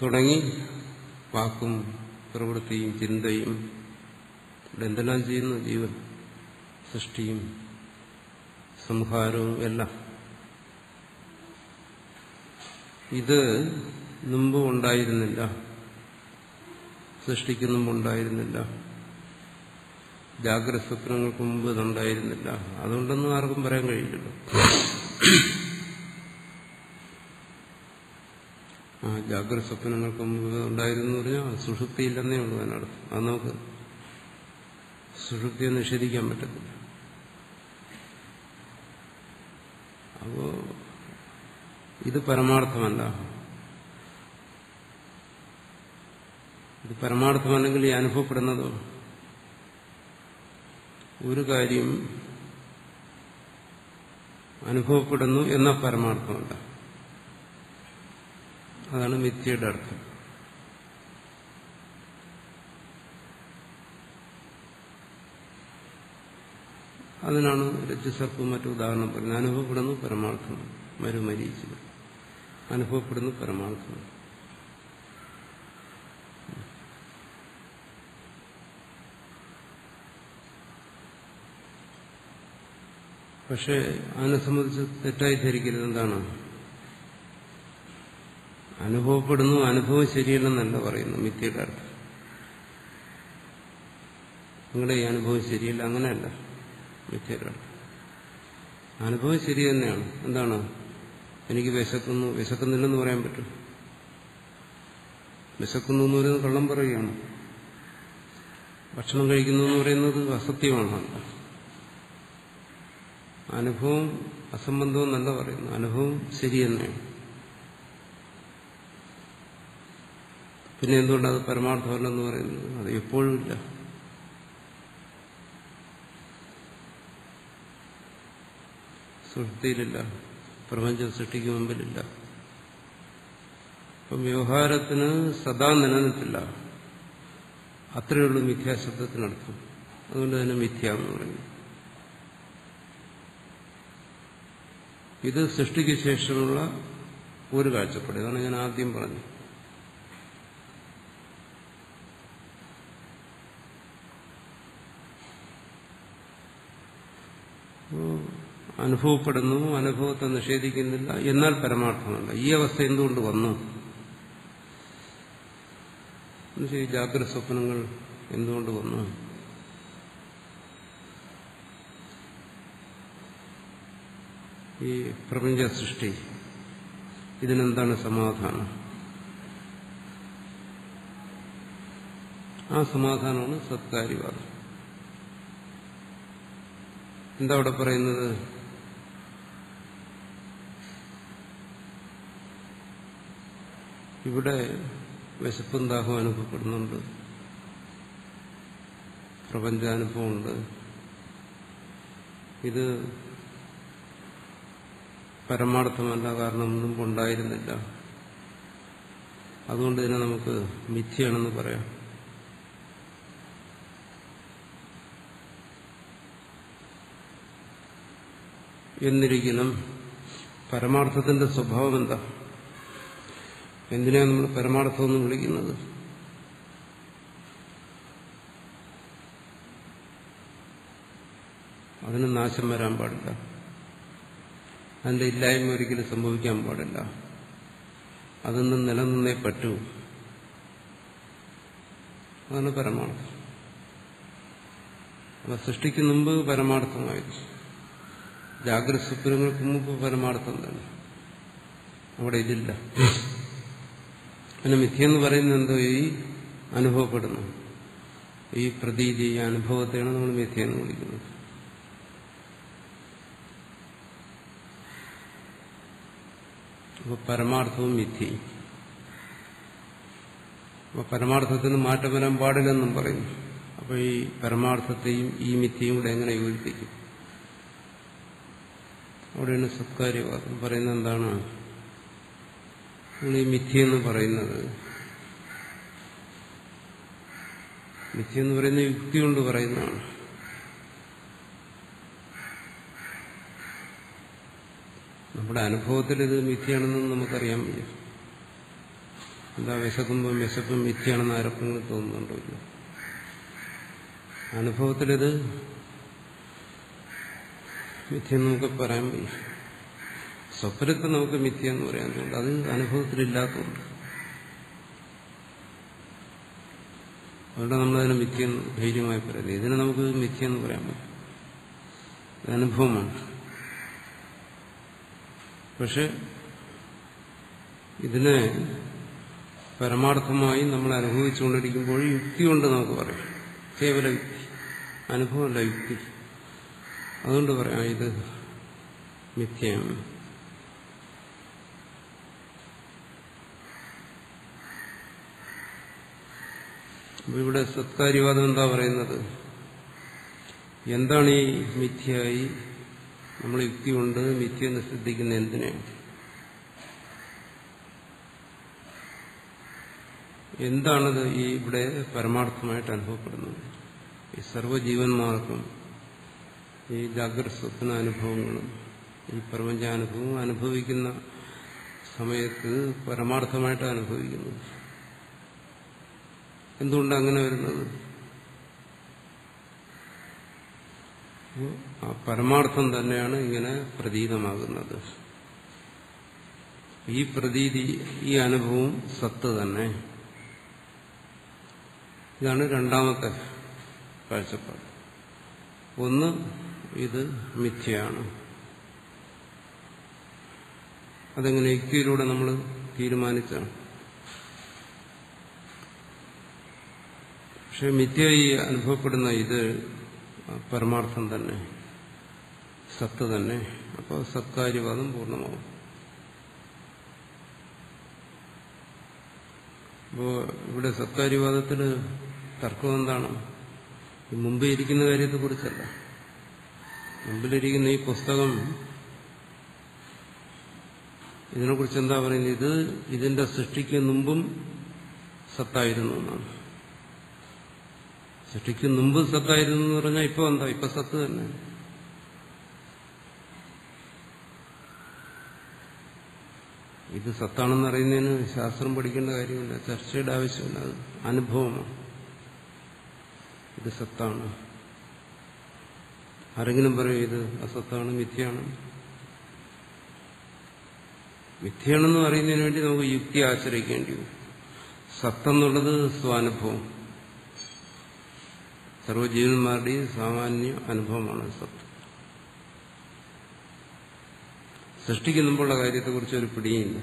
തുടങ്ങി വാക്കും പ്രവൃത്തിയും ചിന്തയും, ഇവിടെ എന്തെല്ലാം ചെയ്യുന്നു? ജീവൻ, സൃഷ്ടിയും സംഹാരവും എല്ലാം. ഇത് മുമ്പ് ഉണ്ടായിരുന്നില്ല, സൃഷ്ടിക്ക് മുമ്പ് ഉണ്ടായിരുന്നില്ല, ജാഗ്രത സ്വപ്നങ്ങൾക്ക് മുമ്പ് ഇതുണ്ടായിരുന്നില്ല. അതുകൊണ്ടൊന്നും ആർക്കും പറയാൻ കഴിയില്ലല്ലോ. ജാഗ്രത സ്വപ്നങ്ങൾക്ക് മുമ്പ് ഉണ്ടായിരുന്നു പറഞ്ഞാൽ സുഷുപ്തിയില്ലെന്നേ ഉള്ളൂ അതിനർത്ഥം. അത് നമുക്ക് സുഷുപ്തിയെ നിഷേധിക്കാൻ പറ്റത്തില്ല. അപ്പോ ഇത് പരമാർത്ഥമല്ല. ഇത് പരമാർത്ഥമല്ലെങ്കിൽ ഈ അനുഭവപ്പെടുന്നതോ ഒരു കാര്യം അനുഭവപ്പെടുന്നു എന്ന പരമാർത്ഥമല്ല. അതാണ് മിഥ്യയുടെ അർത്ഥം. അതിനാണ് രജ്ജുസർപ്പം മറ്റു ഉദാഹരണം പറയുന്നത്. അനുഭവപ്പെടുന്നു പരമാർത്ഥം, മരുമരീചിക അനുഭവപ്പെടുന്നു പരമാർത്ഥം. പക്ഷെ അതിനെ സംബന്ധിച്ച് തെറ്റായി ധരിക്കരുത്. എന്താണ് അനുഭവപ്പെടുന്നു, അനുഭവം ശരിയല്ലെന്നല്ല പറയുന്നു മിഥ്യയുടെ അർത്ഥം. നിങ്ങളുടെ ഈ അനുഭവം ശരിയല്ല, അങ്ങനെയല്ല മിഥ്യയുടെ അർത്ഥം. അനുഭവം ശരി തന്നെയാണ്. എന്താണ്? എനിക്ക് വിശക്കുന്നു, വിശക്കുന്നില്ലെന്ന് പറയാൻ പറ്റും. വിശക്കുന്നു എന്ന് പറയുന്നത് കള്ളം പറയുകയാണ്. ഭക്ഷണം കഴിക്കുന്നു എന്ന് പറയുന്നത് അസത്യമാണ്. അനുഭവം അസംബന്ധം എന്നല്ല പറയുന്നു, അനുഭവം ശരി തന്നെയാണ്. പിന്നെ എന്തുകൊണ്ടത് പരമാർത്ഥമല്ലെന്ന് പറയുന്നത്? അത് എപ്പോഴും ഇല്ല. സൃഷ്ടിയിലില്ല, പ്രപഞ്ച സൃഷ്ടിക്ക് മുമ്പിലില്ല. അപ്പം വ്യവഹാരത്തിന് സദാ നിലനിൽപ്പില്ല. അത്രയുള്ളൂ മിഥ്യാശബ്ദത്തിനർത്ഥം. അതുകൊണ്ട് തന്നെ മിഥ്യ എന്ന് പറയുന്നു. ഇത് സൃഷ്ടിക്ക് ശേഷമുള്ള ഒരു കാഴ്ചപ്പാട്. ഇതാണ് ഞാൻ ആദ്യം പറഞ്ഞത്. അനുഭവപ്പെടുന്നു, അനുഭവത്തെ നിഷേധിക്കുന്നില്ല, എന്നാൽ പരമാർത്ഥമല്ല. ഈ അവസ്ഥ എന്തുകൊണ്ട് വന്നു? ജാഗ്രത സ്വപ്നങ്ങൾ എന്തുകൊണ്ട് വന്നു? ഈ പ്രപഞ്ച സൃഷ്ടി, ഇതിനെന്താണ് സമാധാനം? ആ സമാധാനമാണ് സത്കാര്യവാദം. എന്താ അവിടെ പറയുന്നത്? ഇവിടെ വിശപ്പും ദാഹവും അനുഭവപ്പെടുന്നുണ്ട്, പ്രപഞ്ചാനുഭവമുണ്ട്. ഇത് പരമാർത്ഥമല്ല, കാരണം മുമ്പ് ഉണ്ടായിരുന്നില്ല. അതുകൊണ്ട് തന്നെ നമുക്ക് മിഥ്യയാണെന്ന് പറയാം. എന്നിരിക്കണം പരമാർത്ഥത്തിന്റെ സ്വഭാവം എന്താ? എന്തിനാണ് നമ്മൾ പരമാർത്ഥം എന്ന് വിളിക്കുന്നത്? അതിന് നാശം വരാൻ പാടില്ല, അതിന്റെ ഇല്ലായ്മ ഒരിക്കലും സംഭവിക്കാൻ പാടില്ല. അതൊന്നും നിലനിന്നേ പറ്റൂ. അതാണ് പരമാർത്ഥം. അപ്പൊ സൃഷ്ടിക്ക് മുമ്പ് പരമാർത്ഥമായിരുന്നു, ജാഗ്രത സ്വപ്നങ്ങൾക്ക് മുമ്പ് പരമാർത്ഥം തന്നെ. അവിടെ ഇതില്ല. പിന്നെ മിഥ്യെന്ന് പറയുന്നത് എന്തോ? ഈ അനുഭവപ്പെടുന്നു, ഈ പ്രതീതി, ഈ അനുഭവത്തെയാണ് നമ്മൾ മിഥ്യെന്ന് വിളിക്കുന്നത്. അപ്പൊ പരമാർത്ഥവും മിഥ്യയും. അപ്പൊ പരമാർത്ഥത്തിന് മാറ്റം വരാൻ പാടില്ലെന്നും പറയുന്നു. അപ്പോൾ ഈ പരമാർത്ഥത്തെയും ഈ മിഥ്യയും കൂടെ എങ്ങനെ യോജിപ്പിക്കും? അവിടെയാണ് സത്കാര്യവാദം പറയുന്നത്. എന്താണ് ഈ മിഥ്യയെന്ന് പറയുന്നത്? മിഥ്യയെന്ന് പറയുന്ന യുക്തി കൊണ്ട് പറയുന്നതാണ്. നമ്മുടെ അനുഭവത്തിൽ ഇത് മിഥ്യയാണെന്ന് നമുക്കറിയാൻ വയ്യ. എന്താ വിശക്കുമ്പോൾ വിശപ്പും മിഥ്യയാണെന്ന് ആർക്കെങ്കിലും തോന്നുന്നുണ്ടോ? ഇല്ല. അനുഭവത്തിലിത് മിഥ്യെന്ന് നമുക്ക് പറയാൻ വയ്യ. സ്വപ്നത്തെ നമുക്ക് മിഥ്യെന്ന് പറയാൻ തോന്നുന്നു. അത് അനുഭവത്തിലില്ലാത്തതുകൊണ്ട്. അതുകൊണ്ട് നമ്മളതിനെ മിഥ്യെന്ന് ധൈര്യമായി പറയുന്നത്. ഇതിനെ നമുക്ക് മിഥ്യെന്ന് പറയാൻ പറ്റും. ഇത് അനുഭവമാണ്. പക്ഷെ ഇതിനെ പരമാർത്ഥമായി നമ്മൾ അനുഭവിച്ചുകൊണ്ടിരിക്കുമ്പോൾ യുക്തി കൊണ്ട് നമുക്ക് പറയാം. കേവല യുക്തി, അനുഭവമല്ല യുക്തി. അതുകൊണ്ട് പറയാം ഇത് മിഥ്യയാണ്. അപ്പൊ ഇവിടെ സത്കാര്യവാദം എന്താ പറയുന്നത്? എന്താണ് ഈ മിഥ്യയായി നമ്മൾ യുക്തി കൊണ്ട് മിഥ്യയെന്ന് ശ്രദ്ധിക്കുന്ന എന്തിനാണ്? എന്താണത് ഈ ഇവിടെ പരമാർത്ഥമായിട്ട് അനുഭവപ്പെടുന്നത്? ഈ സർവ്വജീവന്മാർക്കും ഈ ജാഗ്രത സ്വപ്ന അനുഭവങ്ങളും ഈ പ്രപഞ്ചാനുഭവവും അനുഭവിക്കുന്ന സമയത്ത് പരമാർത്ഥമായിട്ട് അനുഭവിക്കുന്നത്. എന്തുകൊണ്ടാണ് അങ്ങനെ വരുന്നത്? ആ പരമാർത്ഥം തന്നെയാണ് ഇങ്ങനെ പ്രതീതമാകുന്നത്. ഈ പ്രതീതി, ഈ അനുഭവം സത്ത് തന്നെ. ഇതാണ് രണ്ടാമത്തെ കാഴ്ചപ്പാട്. ഒന്ന്, ഇത് മിഥ്യയാണ്. അതെങ്ങനെ യുക്തിയിലൂടെ നമ്മൾ തീരുമാനിച്ചാണ്. പക്ഷെ മിഥ്യയായി അനുഭവപ്പെടുന്ന ഇത് പരമാർത്ഥം തന്നെ, സത്ത് തന്നെ. അപ്പോൾ സത്കാര്യവാദം പൂർണ്ണമാവും. അപ്പോൾ ഇവിടെ സത്കാര്യവാദത്തിൽ തർക്കം എന്താണ്? മുമ്പേ ഇരിക്കുന്ന കാര്യത്തെക്കുറിച്ചല്ല. മുമ്പിലിരിക്കുന്ന ഈ പുസ്തകം, ഇതിനെക്കുറിച്ച് എന്താ പറയുന്നത്? ഇതിന്റെ സൃഷ്ടിക്ക് മുമ്പും സത്തായിരുന്നു എന്നാണ്. സൃഷ്ടിക്ക് മുമ്പ് സത്തായിരുന്നു എന്ന് പറഞ്ഞാൽ ഇപ്പൊ എന്താ? ഇപ്പൊ സത്ത് തന്നെ. ഇത് സത്താണെന്ന് അറിയുന്നതിന് ശാസ്ത്രം പഠിക്കേണ്ട കാര്യമില്ല, ചർച്ചയുടെ ആവശ്യമില്ല. അത് അനുഭവമാണ്. ഇത് സത്താണ്. ആരെങ്കിലും പറയും ഇത് അസത്താണ്, മിഥ്യയാണ്. മിഥ്യയാണെന്ന് അറിയുന്നതിന് വേണ്ടി നമുക്ക് യുക്തി ആശ്രയിക്കേണ്ടി വരും. സത്തെന്നുള്ളത് സ്വാനുഭവം, സർവ്വജീവന്മാരുടെയും സാമാന്യ അനുഭവമാണ് സത്ത്. സൃഷ്ടിക്ക് മുമ്പുള്ള കാര്യത്തെക്കുറിച്ച് ഒരു പിടിയില്ല.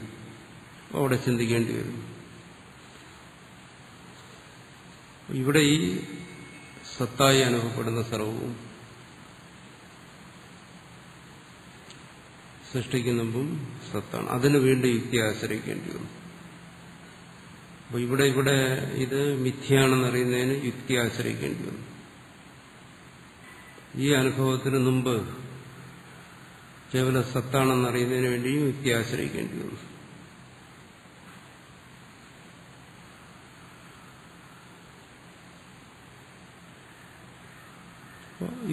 അപ്പോൾ അവിടെ ചിന്തിക്കേണ്ടി വരും. ഇവിടെ ഈ സത്തായി അനുഭവപ്പെടുന്ന സർവവും സൃഷ്ടിക്ക് മുമ്പും സത്താണ്. അതിന് വീണ്ടും യുക്തി ആശ്രയിക്കേണ്ടി വന്നു. അപ്പോൾ ഇവിടെ ഇത് മിഥ്യയാണെന്നറിയുന്നതിന് യുക്തി ആശ്രയിക്കേണ്ടി വന്നു. ഈ അനുഭവത്തിന് മുമ്പ് കേവല സത്താണെന്നറിയുന്നതിന് വേണ്ടിയും യുക്തി ആശ്രയിക്കേണ്ടി വന്നു.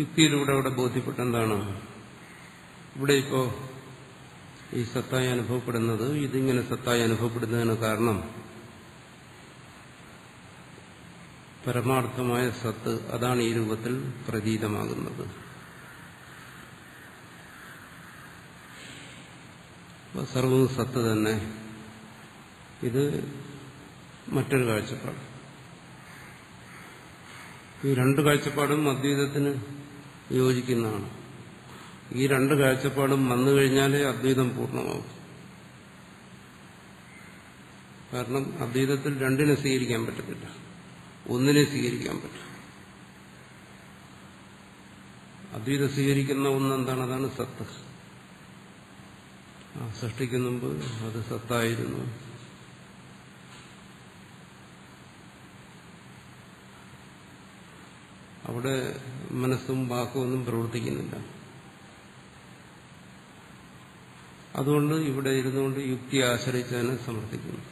യുക്തിയിലൂടെ അവിടെ ബോധ്യപ്പെട്ടെന്താണ്? ഇവിടെ ഇപ്പോ ഈ സത്തായി അനുഭവപ്പെടുന്നത്, ഇതിങ്ങനെ സത്തായി അനുഭവപ്പെടുന്നതിന് കാരണം പരമാർത്ഥമായ സത്ത്, അതാണ് ഈ രൂപത്തിൽ പ്രതീതമാകുന്നത്. സർവവും സത്ത് തന്നെ. ഇത് മറ്റൊരു കാഴ്ചപ്പാട്. ഈ രണ്ട് കാഴ്ചപ്പാടും അദ്വൈതത്തിന് യോജിക്കുന്നതാണ്. ഈ രണ്ട് കാഴ്ചപ്പാടും വന്നു കഴിഞ്ഞാലേ അദ്വൈതം പൂർണ്ണമാവും. കാരണം അദ്വൈതത്തിൽ രണ്ടിനെ സ്വീകരിക്കാൻ പറ്റത്തില്ല, ഒന്നിനെ സ്വീകരിക്കാൻ പറ്റും. അദ്വൈതം സ്വീകരിക്കുന്ന ഒന്നെന്താണ്? അതാണ് സത്ത്. സൃഷ്ടിക്കുന്ന മുമ്പ് അത് സത്തായിരുന്നു. അവിടെ മനസ്സും വാക്കും ഒന്നും പ്രവർത്തിക്കുന്നില്ല. അതുകൊണ്ട് ഇവിടെ ഇരുന്നുകൊണ്ട് യുക്തിയെ ആശ്രയിച്ച് തന്നെ സമർത്ഥിക്കുന്നു.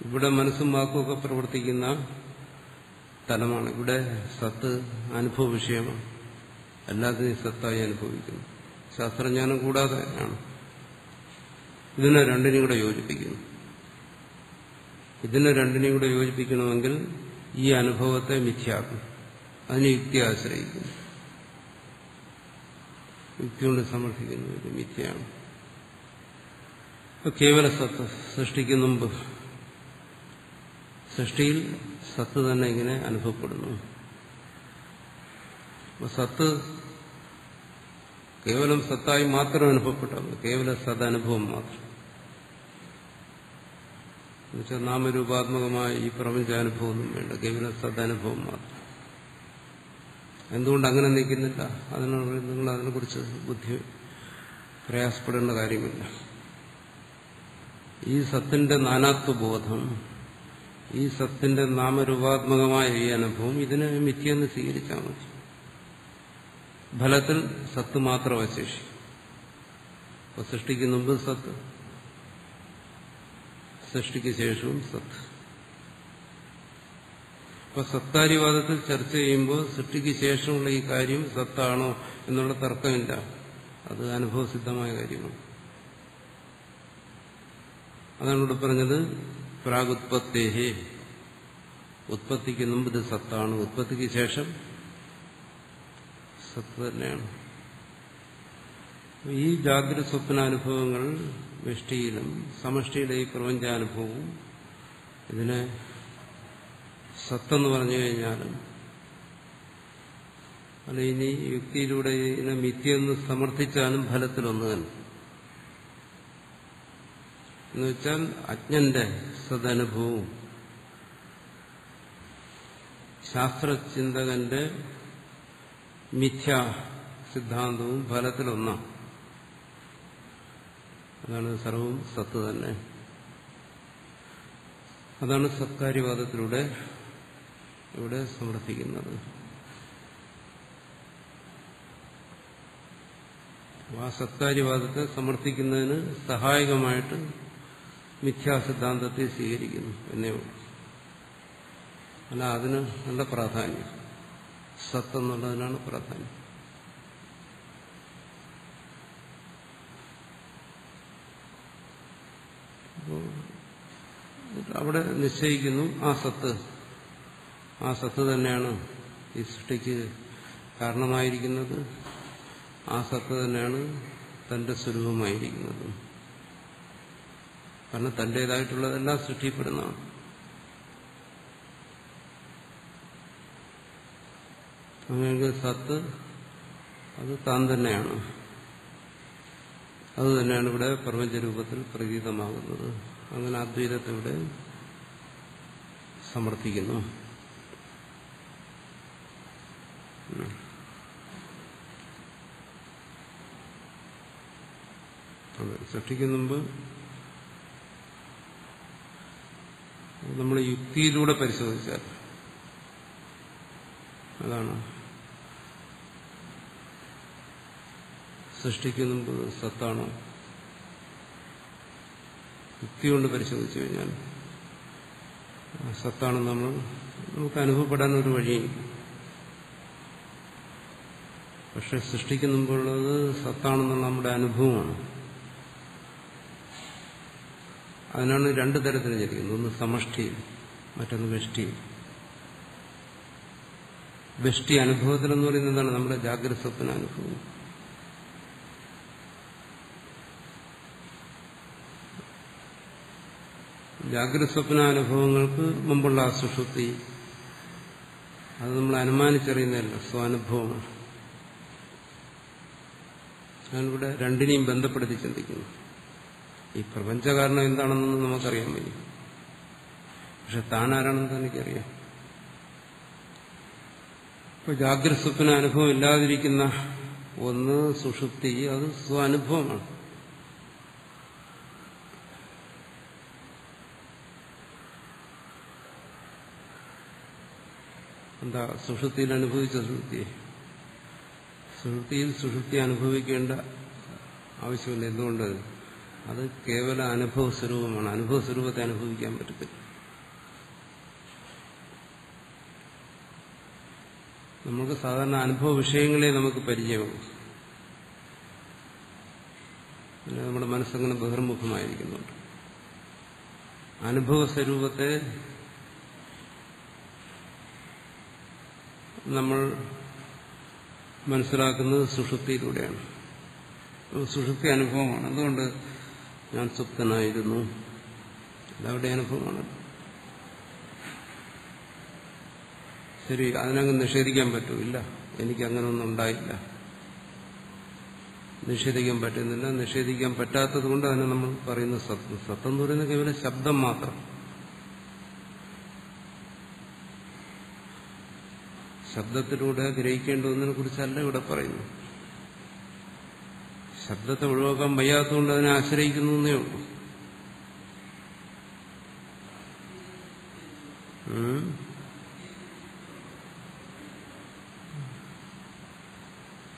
ഇവിടെ മനസ്സും വാക്കും ഒക്കെ പ്രവർത്തിക്കുന്ന തലമാണ്. ഇവിടെ സത്ത് അനുഭവ വിഷയമാണ്. എല്ലാത്തിനെയും സത്തായി അനുഭവിക്കുന്നു. ശാസ്ത്രജ്ഞാനം കൂടാതെ ആണ്. ഇതിനെ രണ്ടിനെയും കൂടെ യോജിപ്പിക്കുന്നു. ഇതിനെ രണ്ടിനെയും കൂടെ യോജിപ്പിക്കണമെങ്കിൽ ഈ അനുഭവത്തെ മിഥ്യാക്കും. അതിനെ യുക്തി ആശ്രയിക്കുന്നു. യുക്തി കൊണ്ട് സമർത്ഥിക്കുന്നു. ഇത് മിഥ്യയാണ്. കേവല സത്ത് സൃഷ്ടിക്ക് മുമ്പ് സൃഷ്ടിയിൽ സത്ത് തന്നെ ഇങ്ങനെ അനുഭവപ്പെടുന്നു. സത്ത് കേവലം സത്തായി മാത്രം അനുഭവപ്പെട്ടത്, കേവല സദനുഭവം മാത്രം. എന്നുവെച്ചാൽ നാമരൂപാത്മകമായ ഈ പ്രപഞ്ചാനുഭവമൊന്നും വേണ്ട, കേവല സദനുഭവം മാത്രം. എന്തുകൊണ്ട് അങ്ങനെ നിൽക്കുന്നില്ല? നിങ്ങൾ അതിനെക്കുറിച്ച് ബുദ്ധി പ്രയാസപ്പെടേണ്ട കാര്യമില്ല. ഈ സത്തിന്റെ നാനാത്വബോധം, ഈ സത്തിന്റെ നാമരൂപാത്മകമായ ഈ അനുഭവം, ഇതിനെ മിഥ്യയെന്ന് സ്വീകരിച്ചാൽ മതി. ഫലത്തിൽ സത്ത് മാത്രം അവശേഷിക്കും. അപ്പൊ സൃഷ്ടിക്ക് മുമ്പ് സത്ത്, സൃഷ്ടിക്ക് ശേഷവും സത്ത്. അപ്പൊ സത്താരിവാദത്തിൽ ചർച്ച ചെയ്യുമ്പോൾ സൃഷ്ടിക്ക് ശേഷമുള്ള ഈ കാര്യം സത്താണോ എന്നുള്ള തർക്കമില്ല. അത് അനുഭവസിദ്ധമായ കാര്യമാണ്. അതാണ് ഇവിടെ പറഞ്ഞത്, പ്രാഗുത്പത്തേഹേ, ഉത്പത്തിക്ക് മുമ്പ് ഇത് സത്താണ്, ഉത്പത്തിക്ക് ശേഷം സത്ത് തന്നെയാണ്. ഈ ജാഗ്രത സ്വപ്നാനുഭവങ്ങൾ വ്യഷ്ടിയിലും സമഷ്ടിയിലെ ഈ പ്രപഞ്ചാനുഭവവും ഇതിനെ സത്തെന്ന് പറഞ്ഞു കഴിഞ്ഞാലും, അല്ല ഇനി യുക്തിയിലൂടെ ഇതിനെ മിഥ്യയെന്ന് സമർത്ഥിച്ചാലും ഫലത്തിലൊന്നു തന്നെ. എന്നുവെച്ചാൽ അജ്ഞന്റെ സദനുഭവവും ശാസ്ത്രചിന്തകന്റെ മിഥ്യാ സിദ്ധാന്തവും ഫലത്തിലൊന്നാണ്. അതാണ് സർവവും സത്ത് തന്നെ. അതാണ് സത്കാര്യവാദത്തിലൂടെ ഇവിടെ സമർത്ഥിക്കുന്നത്. ആ സത്കാര്യവാദത്തെ സമർത്ഥിക്കുന്നതിന് സഹായകമായിട്ട് മിഥ്യാസിദ്ധാന്തത്തെ സ്വീകരിക്കുന്നു എന്നേ ഉള്ളൂ. അല്ല അതിന് നല്ല പ്രാധാന്യം, സത്ത് എന്നുള്ളതിനാണ് പ്രാധാന്യം. അവിടെ നിശ്ചയിക്കുന്നു ആ സത്ത് തന്നെയാണ് ഈ സൃഷ്ടിക്ക് കാരണമായിരിക്കുന്നത്, ആ സത്ത് തന്നെയാണ് തന്റെ സ്വരൂപമായിരിക്കുന്നത്. കാരണം തന്റേതായിട്ടുള്ളതെല്ലാം സൃഷ്ടിപ്പെടുന്നതാണ്. അങ്ങനെ സത്ത് അത് താൻ തന്നെയാണ്. അത് തന്നെയാണ് ഇവിടെ പ്രപഞ്ചരൂപത്തിൽ പ്രതീതമാകുന്നത്. അങ്ങനെ അദ്വൈതത്തെ ഇവിടെ സമർത്ഥിക്കുന്നു. സൃഷ്ടിക്ക് മുമ്പ് നമ്മൾ യുക്തിയിലൂടെ പരിശോധിച്ചാൽ അതാണ് സൃഷ്ടിക്ക് മുമ്പ് സത്താണോ, യുക്തി കൊണ്ട് പരിശോധിച്ചു കഴിഞ്ഞാൽ സത്താണെന്ന് നമുക്ക് അനുഭവപ്പെടാൻ ഒരു വഴിയും. പക്ഷെ സൃഷ്ടിക്ക് മുമ്പുള്ളത് സത്താണെന്നുള്ള നമ്മുടെ അനുഭവമാണ്. അതിനാണ് രണ്ടു തരത്തിൽ ചിരിക്കുന്നത്. ഒന്ന് സമഷ്ടിയിൽ, മറ്റൊന്ന് വ്യഷ്ടിയിൽ. വ്യഷ്ടി അനുഭവത്തിലെന്ന് പറയുന്നത് എന്താണ്? നമ്മുടെ ജാഗ്രത സ്വപ്ന അനുഭവം. ജാഗ്രത സ്വപ്നാനുഭവങ്ങൾക്ക് മുമ്പുള്ള ആ സുഷുപ്തി, അത് നമ്മൾ അനുമാനിച്ചറിയുന്നതല്ല, സ്വാനുഭവമാണ്. ഞാനിവിടെ രണ്ടിനെയും ബന്ധപ്പെടുത്തി ചിന്തിക്കുന്നു. ഈ പ്രപഞ്ചകാരണം എന്താണെന്നൊന്നും നമുക്കറിയാൻ വയ്യ, പക്ഷെ താനാരാണെന്ന് തനിക്കറിയാം. ഇപ്പൊ ജാഗ്രത സ്വപ്ന അനുഭവം ഇല്ലാതിരിക്കുന്ന ഒന്ന് സുഷുപ്തി, അത് സ്വാനുഭവമാണ്. എന്താ സുഷുപ്തിയിൽ അനുഭവിച്ച സുഷുപ്തിയിൽ സുഷുപ്തി അനുഭവിക്കേണ്ട ആവശ്യമില്ല. എന്തുകൊണ്ട്? അത് കേവല അനുഭവ സ്വരൂപമാണ്. അനുഭവ സ്വരൂപത്തെ അനുഭവിക്കാൻ പറ്റത്തില്ല. നമുക്ക് സാധാരണ അനുഭവ വിഷയങ്ങളെ നമുക്ക് പരിചയമാകും. പിന്നെ നമ്മുടെ മനസ്സങ്ങനെ ബഹിർമുഖമായിരിക്കുന്നുണ്ട്. അനുഭവ സ്വരൂപത്തെ നമ്മൾ മനസ്സിലാക്കുന്നത് സുഷുപ്തിയിലൂടെയാണ്. സുഷുപ്തി അനുഭവമാണ്. അതുകൊണ്ട് ഞാൻ സുപ്തനായിരുന്നു, അതവിടെ അനുഭവമാണ്. ശരി, അതിനങ്ങ് നിഷേധിക്കാൻ പറ്റൂല്ല. എനിക്കങ്ങനൊന്നും ഉണ്ടായില്ല, നിഷേധിക്കാൻ പറ്റുന്നില്ല. നിഷേധിക്കാൻ പറ്റാത്തത് കൊണ്ട് അതിനെ നമ്മൾ പറയുന്ന സത്യം. സത്യം എന്ന് പറയുന്നത് കേവലം ശബ്ദം മാത്രം. ശബ്ദത്തിലൂടെ ഗ്രഹിക്കേണ്ടതിനെ കുറിച്ചല്ല ഇവിടെ പറയുന്നു. ശബ്ദത്തെ ഒഴിവാക്കാൻ വയ്യാത്തതുകൊണ്ട് അതിനെ ആശ്രയിക്കുന്നു എന്നേ ഉള്ളൂ.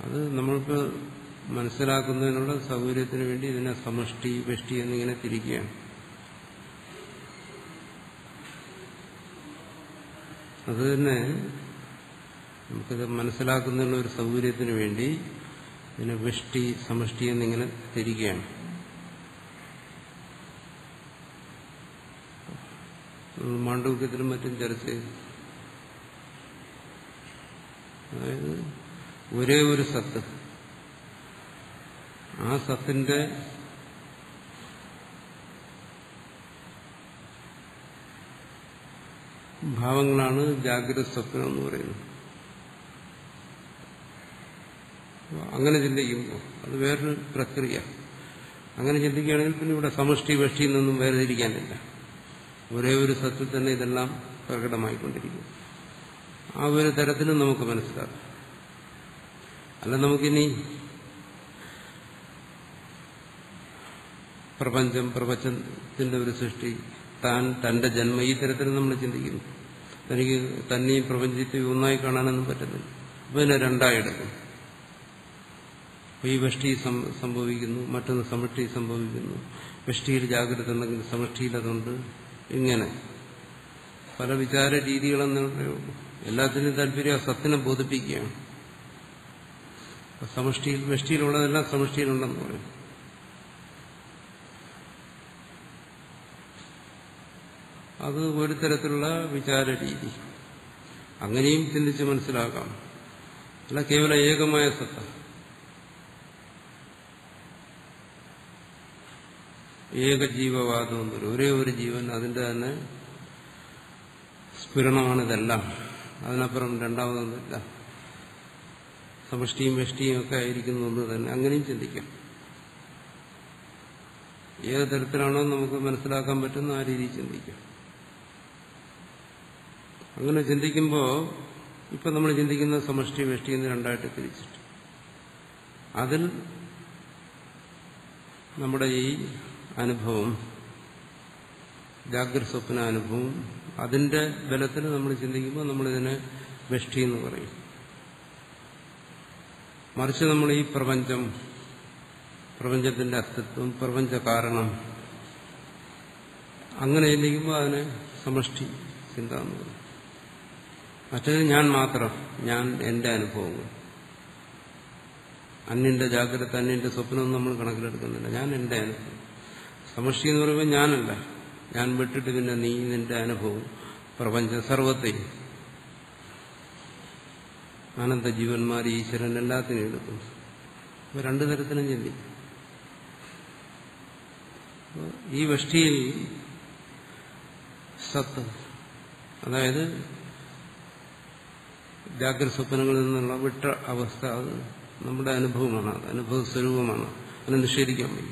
അത് നമ്മൾക്ക് മനസ്സിലാക്കുന്നതിനുള്ള സൗകര്യത്തിന് വേണ്ടി ഇതിനെ സമഷ്ടി വെഷ്ടി എന്നിങ്ങനെ തിരിക്കുകയാണ്. അത് തന്നെ നമുക്കിത് മനസ്സിലാക്കുന്നതിനുള്ള ഒരു സൗകര്യത്തിന് വേണ്ടി ഇതിനെ വെഷ്ടി സമഷ്ടി എന്നിങ്ങനെ തിരിക്കുകയാണ്. മാണ്ഡവ്യത്തിലും മറ്റും ചർച്ച ചെയ്തു. അതായത് ഒരേ ഒരു സത്ത്, ആ സത്തിന്റെ ഭാവങ്ങളാണ് ജാഗ്രത സ്വപ്നം എന്ന് പറയുന്നത്. അങ്ങനെ ചിന്തിക്കുമ്പോൾ അത് വേറൊരു പ്രക്രിയ. അങ്ങനെ ചിന്തിക്കുകയാണെങ്കിൽ പിന്നെ ഇവിടെ സമഷ്ടി വെഷ്ടിയിൽ നിന്നും വേർതിരിക്കാനില്ല. ഒരേ ഒരു സത്തിൽ തന്നെ ഇതെല്ലാം പ്രകടമായിക്കൊണ്ടിരിക്കും. ആ ഒരു തരത്തിലും നമുക്ക് മനസ്സിലാക്കാം. അല്ല, നമുക്കിനി പ്രപഞ്ചം, പ്രപഞ്ചത്തിന്റെ ഒരു സൃഷ്ടി, താൻ, തന്റെ ജന്മം, ഈ തരത്തിൽ നമ്മൾ ചിന്തിക്കുന്നു. തനിക്ക് തന്നെയും പ്രപഞ്ചത്തെയും ഒന്നായി കാണാനൊന്നും പറ്റുന്നില്ല. അപ്പൊ ഇതിനെ രണ്ടായെടുക്കും. അപ്പൊ ഈ വെഷ്ടി സംഭവിക്കുന്നു, മറ്റൊന്ന് സമഷ്ടി സംഭവിക്കുന്നു. വെഷ്ടിയിൽ ജാഗ്രത ഉണ്ടെങ്കിൽ സമഷ്ടിയിൽ അതുണ്ട്. ഇങ്ങനെ പല വിചാര രീതികളെന്നുള്ളേ ഉള്ളൂ. എല്ലാത്തിനും താല്പര്യം സത്തിനെ ബോധിപ്പിക്കുകയാണ്. സമഷ്ടിയിൽ വെഷ്ടിയിലുള്ളതെല്ലാം സമഷ്ടിയിലുണ്ടെന്ന് പറയും. അത് ഒരു തരത്തിലുള്ള വിചാര രീതി. അങ്ങനെയും ചിന്തിച്ച് മനസ്സിലാക്കാം. അല്ല, കേവല ഏകമായ സത്ത, ഏകജീവവാദം എന്നൊരു ഒരേ ഒരു ജീവൻ, അതിന്റെ തന്നെ സ്ഫുരണമാണിതെല്ലാം. അതിനപ്പുറം രണ്ടാമതൊന്നുമില്ല. സമഷ്ടിയും വെഷ്ടിയും ഒക്കെ ആയിരിക്കുന്നു എന്ന് തന്നെ അങ്ങനെയും ചിന്തിക്കാം. ഏത് തരത്തിലാണോ നമുക്ക് മനസ്സിലാക്കാൻ പറ്റുന്ന ആ രീതിയിൽ ചിന്തിക്കാം. അങ്ങനെ ചിന്തിക്കുമ്പോൾ ഇപ്പം നമ്മൾ ചിന്തിക്കുന്ന സമഷ്ടി വെഷ്ടി എന്ന് രണ്ടായിട്ട് തിരിച്ചിട്ട്, അതിൽ നമ്മുടെ ഈ അനുഭവം, ജാഗ്രത സ്വപ്ന അനുഭവം, അതിന്റെ ബലത്തിൽ നമ്മൾ ചിന്തിക്കുമ്പോൾ നമ്മളിതിനെ വെഷ്ടി എന്ന് പറയും. മറിച്ച് നമ്മൾ ഈ പ്രപഞ്ചം, പ്രപഞ്ചത്തിന്റെ അസ്തിത്വം, പ്രപഞ്ച കാരണം, അങ്ങനെ ചിന്തിക്കുമ്പോൾ അതിനെ സമഷ്ടി ചിന്ത എന്ന് പറയും. മറ്റേത് ഞാൻ മാത്രം, ഞാൻ എന്റെ അനുഭവങ്ങൾ, അന്യന്റെ ജാഗ്രത, അന്യന്റെ സ്വപ്നമൊന്നും നമ്മൾ കണക്കിലെടുക്കുന്നില്ല. ഞാൻ എന്റെ അനുഭവം. സമഷ്ടി എന്ന് പറയുമ്പോൾ ഞാനല്ല, ഞാൻ വിട്ടിട്ട് പിന്നെ നീ, നിന്റെ അനുഭവം, പ്രപഞ്ചം, സർവത്തെയും, ആനന്ദ ജീവന്മാർ, ഈശ്വരൻ, എല്ലാത്തിനും എടുക്കും. അപ്പോൾ രണ്ടു തരത്തിലും ചിന്തിക്കും. ഈ വെഷ്ടിയിൽ സത്ത്, അതായത് ജാഗ്രത സ്വപ്നങ്ങളിൽ നിന്നുള്ള വിട്ട അവസ്ഥ, അത് നമ്മുടെ അനുഭവമാണ്, അത് അനുഭവ സ്വരൂപമാണ്. അതിനെ നിഷേധിക്കാൻ വയ്യ.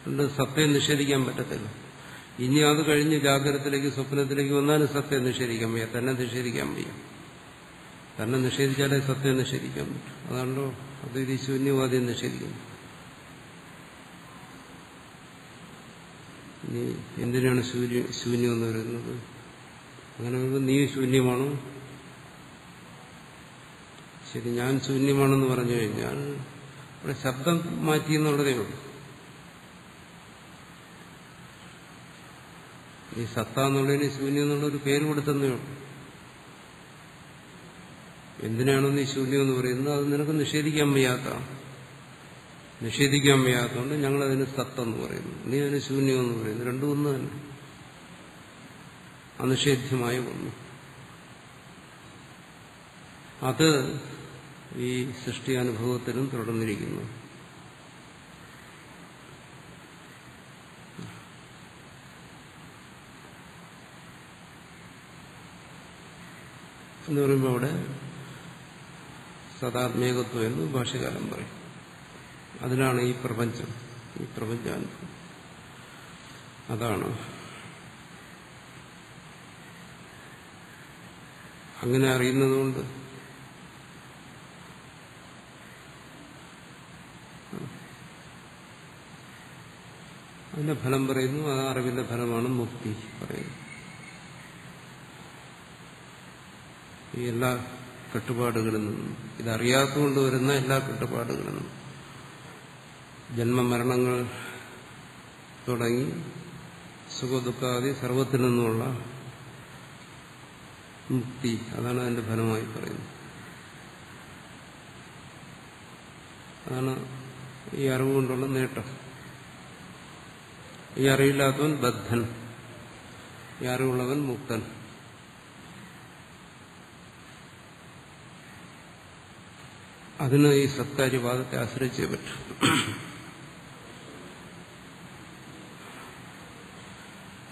അതുകൊണ്ട് സത്യം നിഷേധിക്കാൻ പറ്റത്തില്ല. ഇനി അത് കഴിഞ്ഞ് ജാഗ്രതത്തിലേക്ക്, സ്വപ്നത്തിലേക്ക് വന്നാലും സത്യം നിഷേധിക്കാൻ വയ്യ, തന്നെ നിഷേധിക്കാൻ വയ്യ. തന്നെ നിഷേധിച്ചാലേ സത്യം നിഷേധിക്കാൻ പറ്റും. അതാണല്ലോ അദ്വൈതി ശൂന്യവാദിയെ നിഷേധിക്കുന്നു. നീ എന്തിനാണ് ശൂന്യം എന്ന് വരുന്നത്? അങ്ങനെ വരുമ്പോൾ നീ ശൂന്യമാണോ? ശരി, ഞാൻ ശൂന്യമാണെന്ന് പറഞ്ഞു കഴിഞ്ഞാൽ ഇവിടെ ശബ്ദം മാറ്റിയെന്നുള്ളതേ ഉള്ളൂ. ഈ സത്ത എന്നുള്ളതിന് ശൂന്യം എന്നുള്ളൊരു പേര് കൊടുത്തതേ ഉള്ളൂ. എന്തിനാണോ നീ ശൂന്യം എന്ന് പറയുന്നത്? അത് നിനക്ക് നിഷേധിക്കാൻ വയ്യാത്തതാണ്. നിഷേധിക്കാൻ വയ്യാത്തതുകൊണ്ട് ഞങ്ങളതിന് സത്തെന്ന് പറയുന്നു, നീ അതിന് ശൂന്യം എന്ന് പറയുന്നു. രണ്ടും ഒന്ന് തന്നെ, അനിഷേധ്യമായ ഒന്ന്. അത് ഈ സൃഷ്ടി അനുഭവത്തിലും തുടർന്നിരിക്കുന്നു. എന്ന് പറയുമ്പോൾ അവിടെ സദാത്മേകത്വം എന്ന് ഭാഷ്യകാരൻ പറയും. അതിനാണ് ഈ പ്രപഞ്ചം, ഈ പ്രപഞ്ചാനുഭവം. അതാണ് അങ്ങനെ അറിയുന്നതുകൊണ്ട് അതിന്റെ ഫലം പറയുന്നു. ആ അറിവിന്റെ ഫലമാണ് മുക്തി പറയുന്നത്. ഈ എല്ലാ കെട്ടുപാടുകളിൽ നിന്നും, ഇതറിയാത്തതുകൊണ്ട് വരുന്ന എല്ലാ കെട്ടുപാടുകളിൽ നിന്നും, ജന്മമരണങ്ങൾ തുടങ്ങി സുഖദുഃഖാദി സർവത്തിൽ നിന്നുമുള്ള മുക്തി, അതാണ് അതിന്റെ ഫലമായി പറയുന്നത്. അതാണ് ഈ അറിവുകൊണ്ടുള്ള നേട്ടം. ഈ അറിവില്ലാത്തവൻ ബദ്ധൻ, ഈ അറിവുള്ളവൻ മുക്തൻ. അതിന് ഈ സത്കാര്യവാദത്തെ ആശ്രയിച്ചേ പറ്റൂ.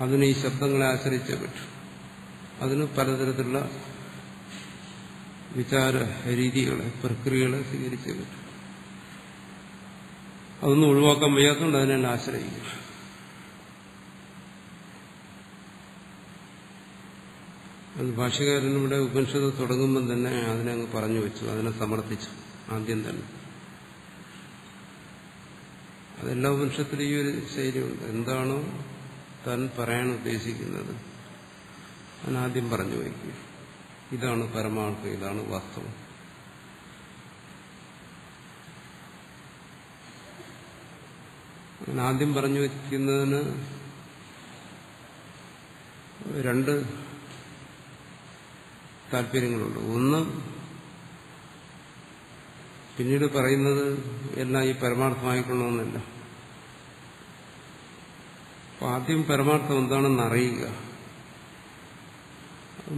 അതിന് ഈ ശബ്ദങ്ങളെ ആശ്രയിച്ചേ പറ്റൂ. അതിന് പലതരത്തിലുള്ള വിചാര രീതികളെ, പ്രക്രിയകളെ സ്വീകരിച്ചേ പറ്റൂ. അതൊന്നും ഒഴിവാക്കാൻ വയ്യാത്തതുകൊണ്ട് അതിനെ ആശ്രയിക്കും. അത് ഭാഷ്യകാരനിവിടെ ഉപനിഷത്ത് തുടങ്ങുമ്പം തന്നെ അതിനെ അങ്ങ് പറഞ്ഞു വെച്ചു, അതിനെ സമർത്ഥിച്ചു ആദ്യം തന്നെ. അതെല്ലാ ഉപനിഷത്തിലും ഈ ഒരു ശൈലിയുണ്ട്. എന്താണോ താൻ പറയാൻ ഉദ്ദേശിക്കുന്നത് അതിനാദ്യം പറഞ്ഞു വയ്ക്കുക. ഇതാണ് പരമാർത്ഥം, ഇതാണ് വാസ്തവം. ആദ്യം പറഞ്ഞു വയ്ക്കുന്നതിന് രണ്ട് താല്പര്യങ്ങളുണ്ട്. ഒന്ന്, പിന്നീട് പറയുന്നത് എല്ലാം ഈ പരമാർത്ഥമായിക്കൊള്ളണമെന്നില്ല. അപ്പൊ ആദ്യം പരമാർത്ഥം എന്താണെന്ന് അറിയുക,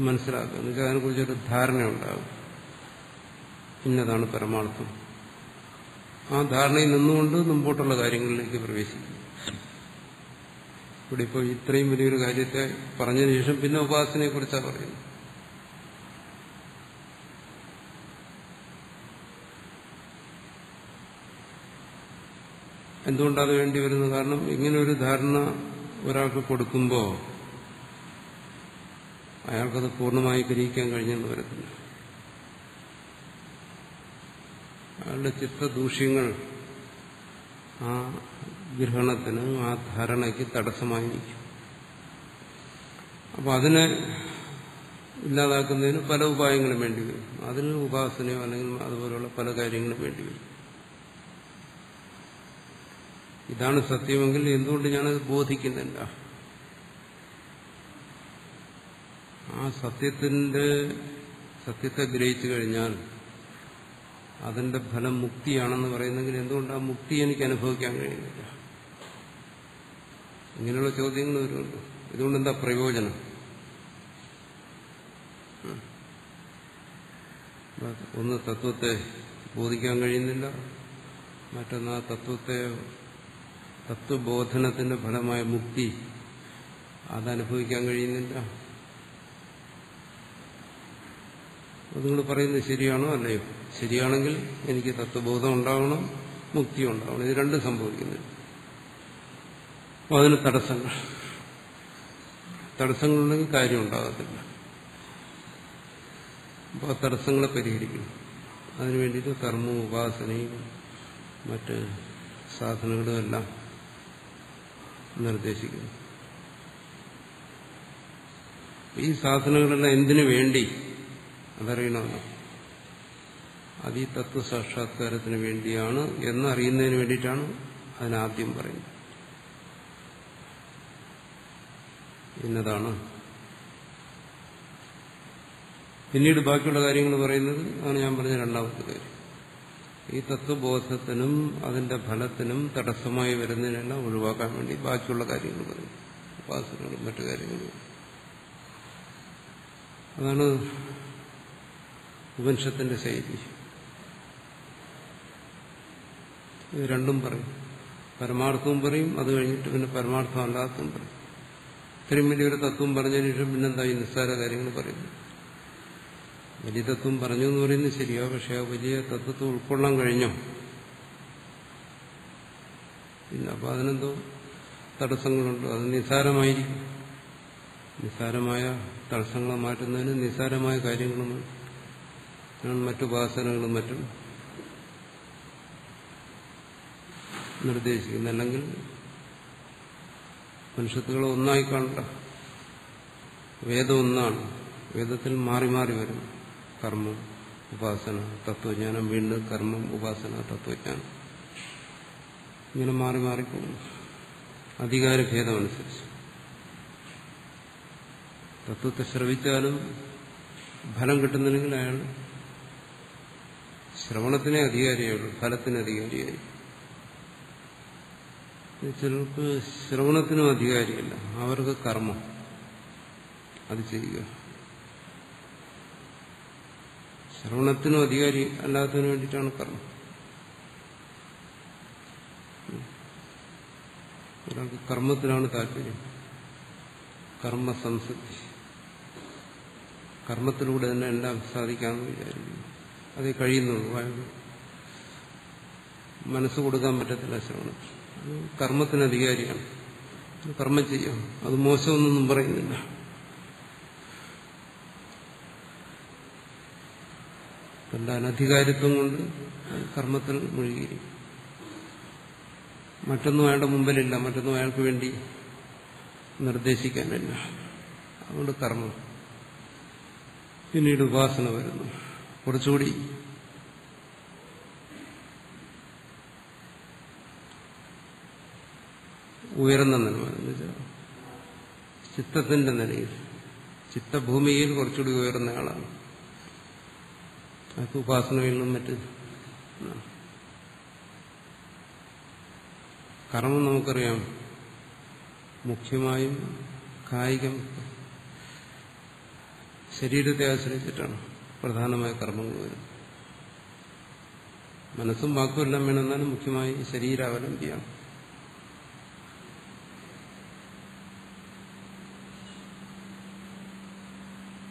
മനസ്സിലാക്കുക. എന്നുവെച്ചാൽ അതിനെക്കുറിച്ചൊരു ധാരണയുണ്ടാകും. ഇന്നതാണ് പരമാർത്ഥം. ആ ധാരണയിൽ നിന്നുകൊണ്ട് മുമ്പോട്ടുള്ള കാര്യങ്ങളിലേക്ക് പ്രവേശിക്കും. ഇവിടെ ഇപ്പോൾ ഇത്രയും വലിയൊരു കാര്യത്തെ പറഞ്ഞതിന് ശേഷം പിന്നെ ഉപാസനയെക്കുറിച്ചാണ് പറയുന്നത്. എന്തുകൊണ്ടത് വേണ്ടി വരുന്നത്? കാരണം ഇങ്ങനൊരു ധാരണ ഒരാൾക്ക് കൊടുക്കുമ്പോൾ അയാൾക്കത് പൂർണ്ണമായി ഗ്രഹിക്കാൻ കഴിഞ്ഞെന്ന് വരത്തില്ല. അയാളുടെ ചിത്തദൂഷ്യങ്ങൾ ആ ഗ്രഹണത്തിന്, ആ ധാരണയ്ക്ക് തടസ്സമായിരിക്കും. അപ്പൊ അതിനെ ഇല്ലാതാക്കുന്നതിന് പല ഉപായങ്ങളും വേണ്ടിവരും. അതിന് ഉപാസനയോ അല്ലെങ്കിൽ അതുപോലെയുള്ള പല കാര്യങ്ങളും വേണ്ടിവരും. ഇതാണ് സത്യമെങ്കിൽ എന്തുകൊണ്ട് ഞാനത് ബോധിക്കുന്നില്ല? ആ സത്യത്തെ ഗ്രഹിച്ചു കഴിഞ്ഞാൽ അതിന്റെ ഫലം മുക്തിയാണെന്ന് പറയുന്നെങ്കിൽ എന്തുകൊണ്ട് ആ മുക്തി എനിക്ക് അനുഭവിക്കാൻ കഴിയുന്നില്ല? ഇങ്ങനെയുള്ള ചോദ്യങ്ങൾ വരുന്നുണ്ട്. ഇതുകൊണ്ട് എന്താ പ്രയോജനം? ഒന്ന്, തത്വത്തെ ബോധിക്കാൻ കഴിയുന്നില്ല. മറ്റൊന്ന്, ആ തത്വബോധനത്തിന്റെ ഫലമായ മുക്തി അതനുഭവിക്കാൻ കഴിയുന്നില്ല. നിങ്ങൾ പറയുന്നത് ശരിയാണോ അല്ലയോ? ശരിയാണെങ്കിൽ എനിക്ക് തത്വബോധം ഉണ്ടാവണം, മുക്തി ഉണ്ടാവണം. ഇത് രണ്ടും സംഭവിക്കുന്നില്ല. അപ്പോൾ അതിന് തടസ്സങ്ങളുണ്ടെങ്കിൽ കാര്യം ഉണ്ടാകത്തില്ല. അപ്പോൾ ആ തടസ്സങ്ങളെ പരിഹരിക്കണം. അതിനു വേണ്ടിയിട്ട് കർമ്മവും ഉപാസനയും മറ്റ് സാധനങ്ങളും എല്ലാം നിർദ്ദേശിക്കുന്നു. ഈ സാധനങ്ങളെല്ലാം എന്തിനു വേണ്ടി അതറിയണമല്ലോ. അത് ഈ തത്വസാക്ഷാത്കാരത്തിന് വേണ്ടിയാണ് എന്നറിയുന്നതിന് വേണ്ടിയിട്ടാണ് അതിനാദ്യം പറയുന്നത്. ഇന്നതാണ്. പിന്നീട് ബാക്കിയുള്ള കാര്യങ്ങൾ പറയുന്നത് ആണ് ഞാൻ പറഞ്ഞ രണ്ടാമത്തെ കാര്യം. ഈ തത്വബോധത്തിനും അതിന്റെ ഫലത്തിനും തടസ്സമായി വരുന്നതിനെല്ലാം ഒഴിവാക്കാൻ വേണ്ടി ബാക്കിയുള്ള കാര്യങ്ങൾ പറയും. ഉപാസനകളും മറ്റു കാര്യങ്ങളും. അതാണ് ഉപനിഷത്തിന്റെ ശൈലി. ഇത് രണ്ടും പറയും. പരമാർത്ഥവും പറയും, അത് കഴിഞ്ഞിട്ട് പിന്നെ പരമാർത്ഥം അല്ലാത്തതും പറയും. ഇത്രയും വലിയൊരു തത്വം പറഞ്ഞതിന് ശേഷം പിന്നെന്താ ഈ നിസ്സാര കാര്യങ്ങൾ പറയുന്നു? വലിയ തത്വം പറഞ്ഞു എന്ന് പറയുന്നത് ശരിയാ, പക്ഷെ ആ വലിയ തത്വത്തെ ഉൾക്കൊള്ളാൻ കഴിഞ്ഞോ? ഇല്ല. അപ്പൊ അതിനെന്തോ തടസ്സങ്ങളുണ്ട്. അത് നിസ്സാരമായിരിക്കും. നിസ്സാരമായ തടസ്സങ്ങളെ മാറ്റുന്നതിന് നിസ്സാരമായ കാര്യങ്ങളും മറ്റുപാസനകളും മറ്റും നിർദ്ദേശിക്കുന്നു. അല്ലെങ്കിൽ മനുഷ്യത്തുകളെ ഒന്നായി കാണണ്ട. വേദം ഒന്നാണ്. വേദത്തിൽ മാറി മാറി വരും. കർമ്മം, ഉപാസന, തത്വജ്ഞാനം, വീണ്ടും കർമ്മം, ഉപാസന, തത്വജ്ഞാനം, ഇങ്ങനെ മാറി മാറിപ്പോകുന്നു അധികാരഭേദമനുസരിച്ച്. തത്വത്തെ ശ്രവിച്ചാലും ഫലം കിട്ടുന്നില്ലെങ്കിൽ അയാൾ ശ്രവണത്തിനെ അധികാരിയുള്ളൂ, ഫലത്തിന് അധികാരിയായി. ചിലർക്ക് ശ്രവണത്തിനും അധികാരിയല്ല, അവർക്ക് കർമ്മം അത് ചെയ്യുക. ശ്രവണത്തിനും അധികാരി അല്ലാത്തതിനു വേണ്ടിയിട്ടാണ് കർമ്മം. ഒരാൾക്ക് കർമ്മത്തിലാണ് താല്പര്യം, കർമ്മസംസിദ്ധി, കർമ്മത്തിലൂടെ തന്നെ എല്ലാം സാധിക്കാമെന്ന് വിചാരിക്കുന്നു. അതേ കഴിയുന്നുള്ളൂ. മനസ്സ് കൊടുക്കാൻ പറ്റത്തില്ല ശ്രവണത്തിൽ. കർമ്മത്തിന് അധികാരിയാണ്, കർമ്മം ചെയ്യാം. അത് മോശമൊന്നും പറയുന്നില്ല. തന്റെ അനധികാരിത്വം കൊണ്ട് കർമ്മത്തിൽ മുഴുകിയിരിക്കും. മറ്റൊന്നും അയാളുടെ മുമ്പിലില്ല, മറ്റൊന്നും അയാൾക്ക് വേണ്ടി നിർദ്ദേശിക്കാനില്ല. അതുകൊണ്ട് കർമ്മം. പിന്നീട് ഉപാസന വരുന്നു. കുറച്ചുകൂടി ഉയർന്ന നില, ചിത്തത്തിന്റെ നിലയിൽ, ചിത്തഭൂമിയിൽ കുറച്ചുകൂടി ഉയർന്ന ആളാണ്. അതൊക്കെ ഉപാസനകളിലും മറ്റ്. കർമ്മം നമുക്കറിയാം മുഖ്യമായും കായികം, ശരീരത്തെ ആശ്രയിച്ചിട്ടാണ് പ്രധാനമായ കർമ്മങ്ങൾ വരുന്നത്. മനസ്സും വാക്കും എല്ലാം വേണമെന്നാലും മുഖ്യമായി ശരീരാവലംബിയാണ്.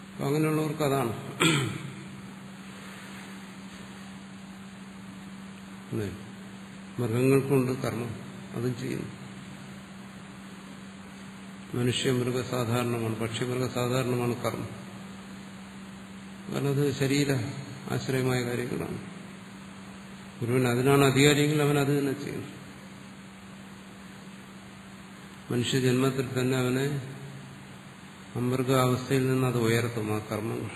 അപ്പൊ അങ്ങനെയുള്ളവർക്ക് അതാണ്. മൃഗങ്ങൾക്കുണ്ട് കർമ്മം, അതും ചെയ്യുന്നു. മനുഷ്യമൃഗ സാധാരണമാണ്, പക്ഷിമൃഗ സാധാരണമാണ് കർമ്മം. കാരണം അത് ശരീര ആശ്രയമായ കാര്യങ്ങളാണ്. ഗുരുവിന് അതിനാണ് അധികാരിയെങ്കിൽ അവൻ അത് തന്നെ ചെയ്യും. മനുഷ്യജന്മത്തിൽ തന്നെ അവനെ അമൃഗാവസ്ഥയിൽ നിന്ന് അത് ഉയർത്തും. ആ കർമ്മങ്ങൾ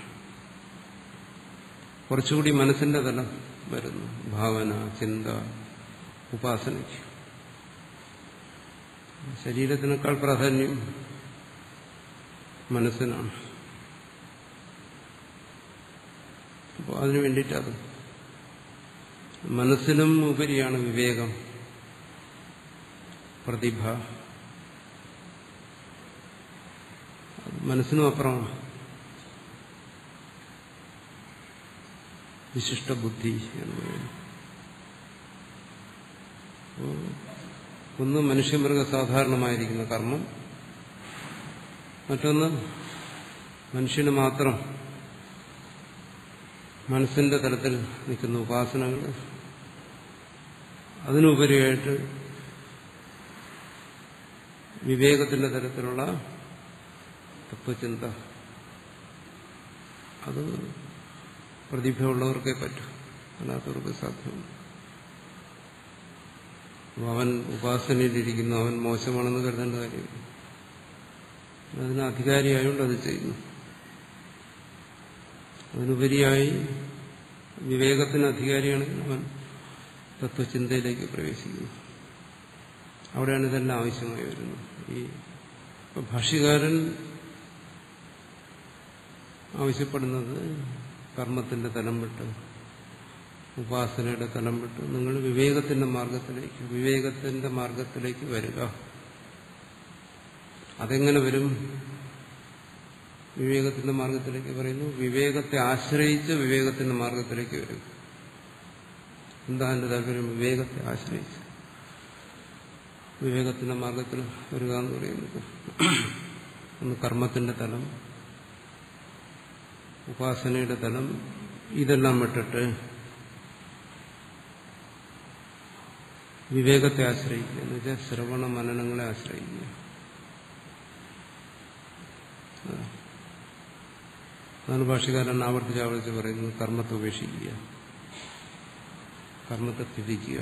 കുറച്ചുകൂടി മനസ്സിന്റെ തലം വരുന്നു. ഭാവന, ചിന്ത, ഉപാസനയ്ക്ക് ശരീരത്തിനേക്കാൾ പ്രാധാന്യം മനസ്സിനാണ്. അപ്പോൾ അതിനു വേണ്ടിയിട്ടത് മനസ്സിനും ഉപരിയാണ് വിവേകം, പ്രതിഭ. മനസ്സിനും അപ്പുറമാണ് വിശിഷ്ട ബുദ്ധി എന്ന് പറയുന്നത്. ഒന്ന് മനുഷ്യമൃഗ സാധാരണമായിരിക്കുന്ന കർമ്മം, മറ്റൊന്ന് മനുഷ്യന് മാത്രം മനസ്സിന്റെ തലത്തിൽ നിൽക്കുന്ന ഉപാസനകൾ. അതിനുപരിയായിട്ട് വിവേകത്തിന്റെ തരത്തിലുള്ള തത്വചിന്ത. അത് പ്രതിഭയുള്ളവർക്കേ പറ്റും, അല്ലാത്തവർക്ക് സാധ്യമല്ല. അവൻ ഉപാസനയിലിരിക്കുന്നു, അവൻ മോശമാണെന്ന് കരുതേണ്ട കാര്യമില്ല. അതിന് അധികാരിയായതുകൊണ്ട് അത് ചെയ്യുന്നു. അതിനുപരിയായി വിവേകത്തിന് അധികാരിയാണെങ്കിൽ അവൻ തത്വചിന്തയിലേക്ക് പ്രവേശിക്കുന്നു. അവിടെയാണ് ഇതെല്ലാം ആവശ്യമായി വരുന്നത്. ഈ ഭാഷ്യകാരൻ ആവശ്യപ്പെടുന്നത് കർമ്മത്തിന്റെ തലം വിട്ട്, ഉപാസനയുടെ തലം വിട്ട് നിങ്ങൾ വിവേകത്തിന്റെ മാർഗത്തിലേക്ക് വരിക. അതെങ്ങനെ വരും? വിവേകത്തിന്റെ മാർഗത്തിലേക്ക് പറയുന്നു, വിവേകത്തെ ആശ്രയിച്ച് വിവേകത്തിന്റെ മാർഗത്തിലേക്ക് വരും. എന്താ എന്റെ താല്പര്യം? വിവേകത്തെ ആശ്രയിച്ച് വിവേകത്തിന്റെ മാർഗത്തിൽ വരിക എന്ന് പറയുന്നത് ഒന്ന് കർമ്മത്തിന്റെ തലം, ഉപാസനയുടെ തലം, ഇതെല്ലാം വിട്ടിട്ട് വിവേകത്തെ ആശ്രയിക്കുക എന്ന് വെച്ചാൽ ശ്രവണ മനനങ്ങളെ ആശ്രയിക്കുക. അതാണ് ഭാഷ്യകാരൻ ആവർത്തിച്ച് പറയുന്നത്. കർമ്മത്തെ ഉപേക്ഷിക്കുക, കർമ്മത്തെ ത്യജിക്കുക,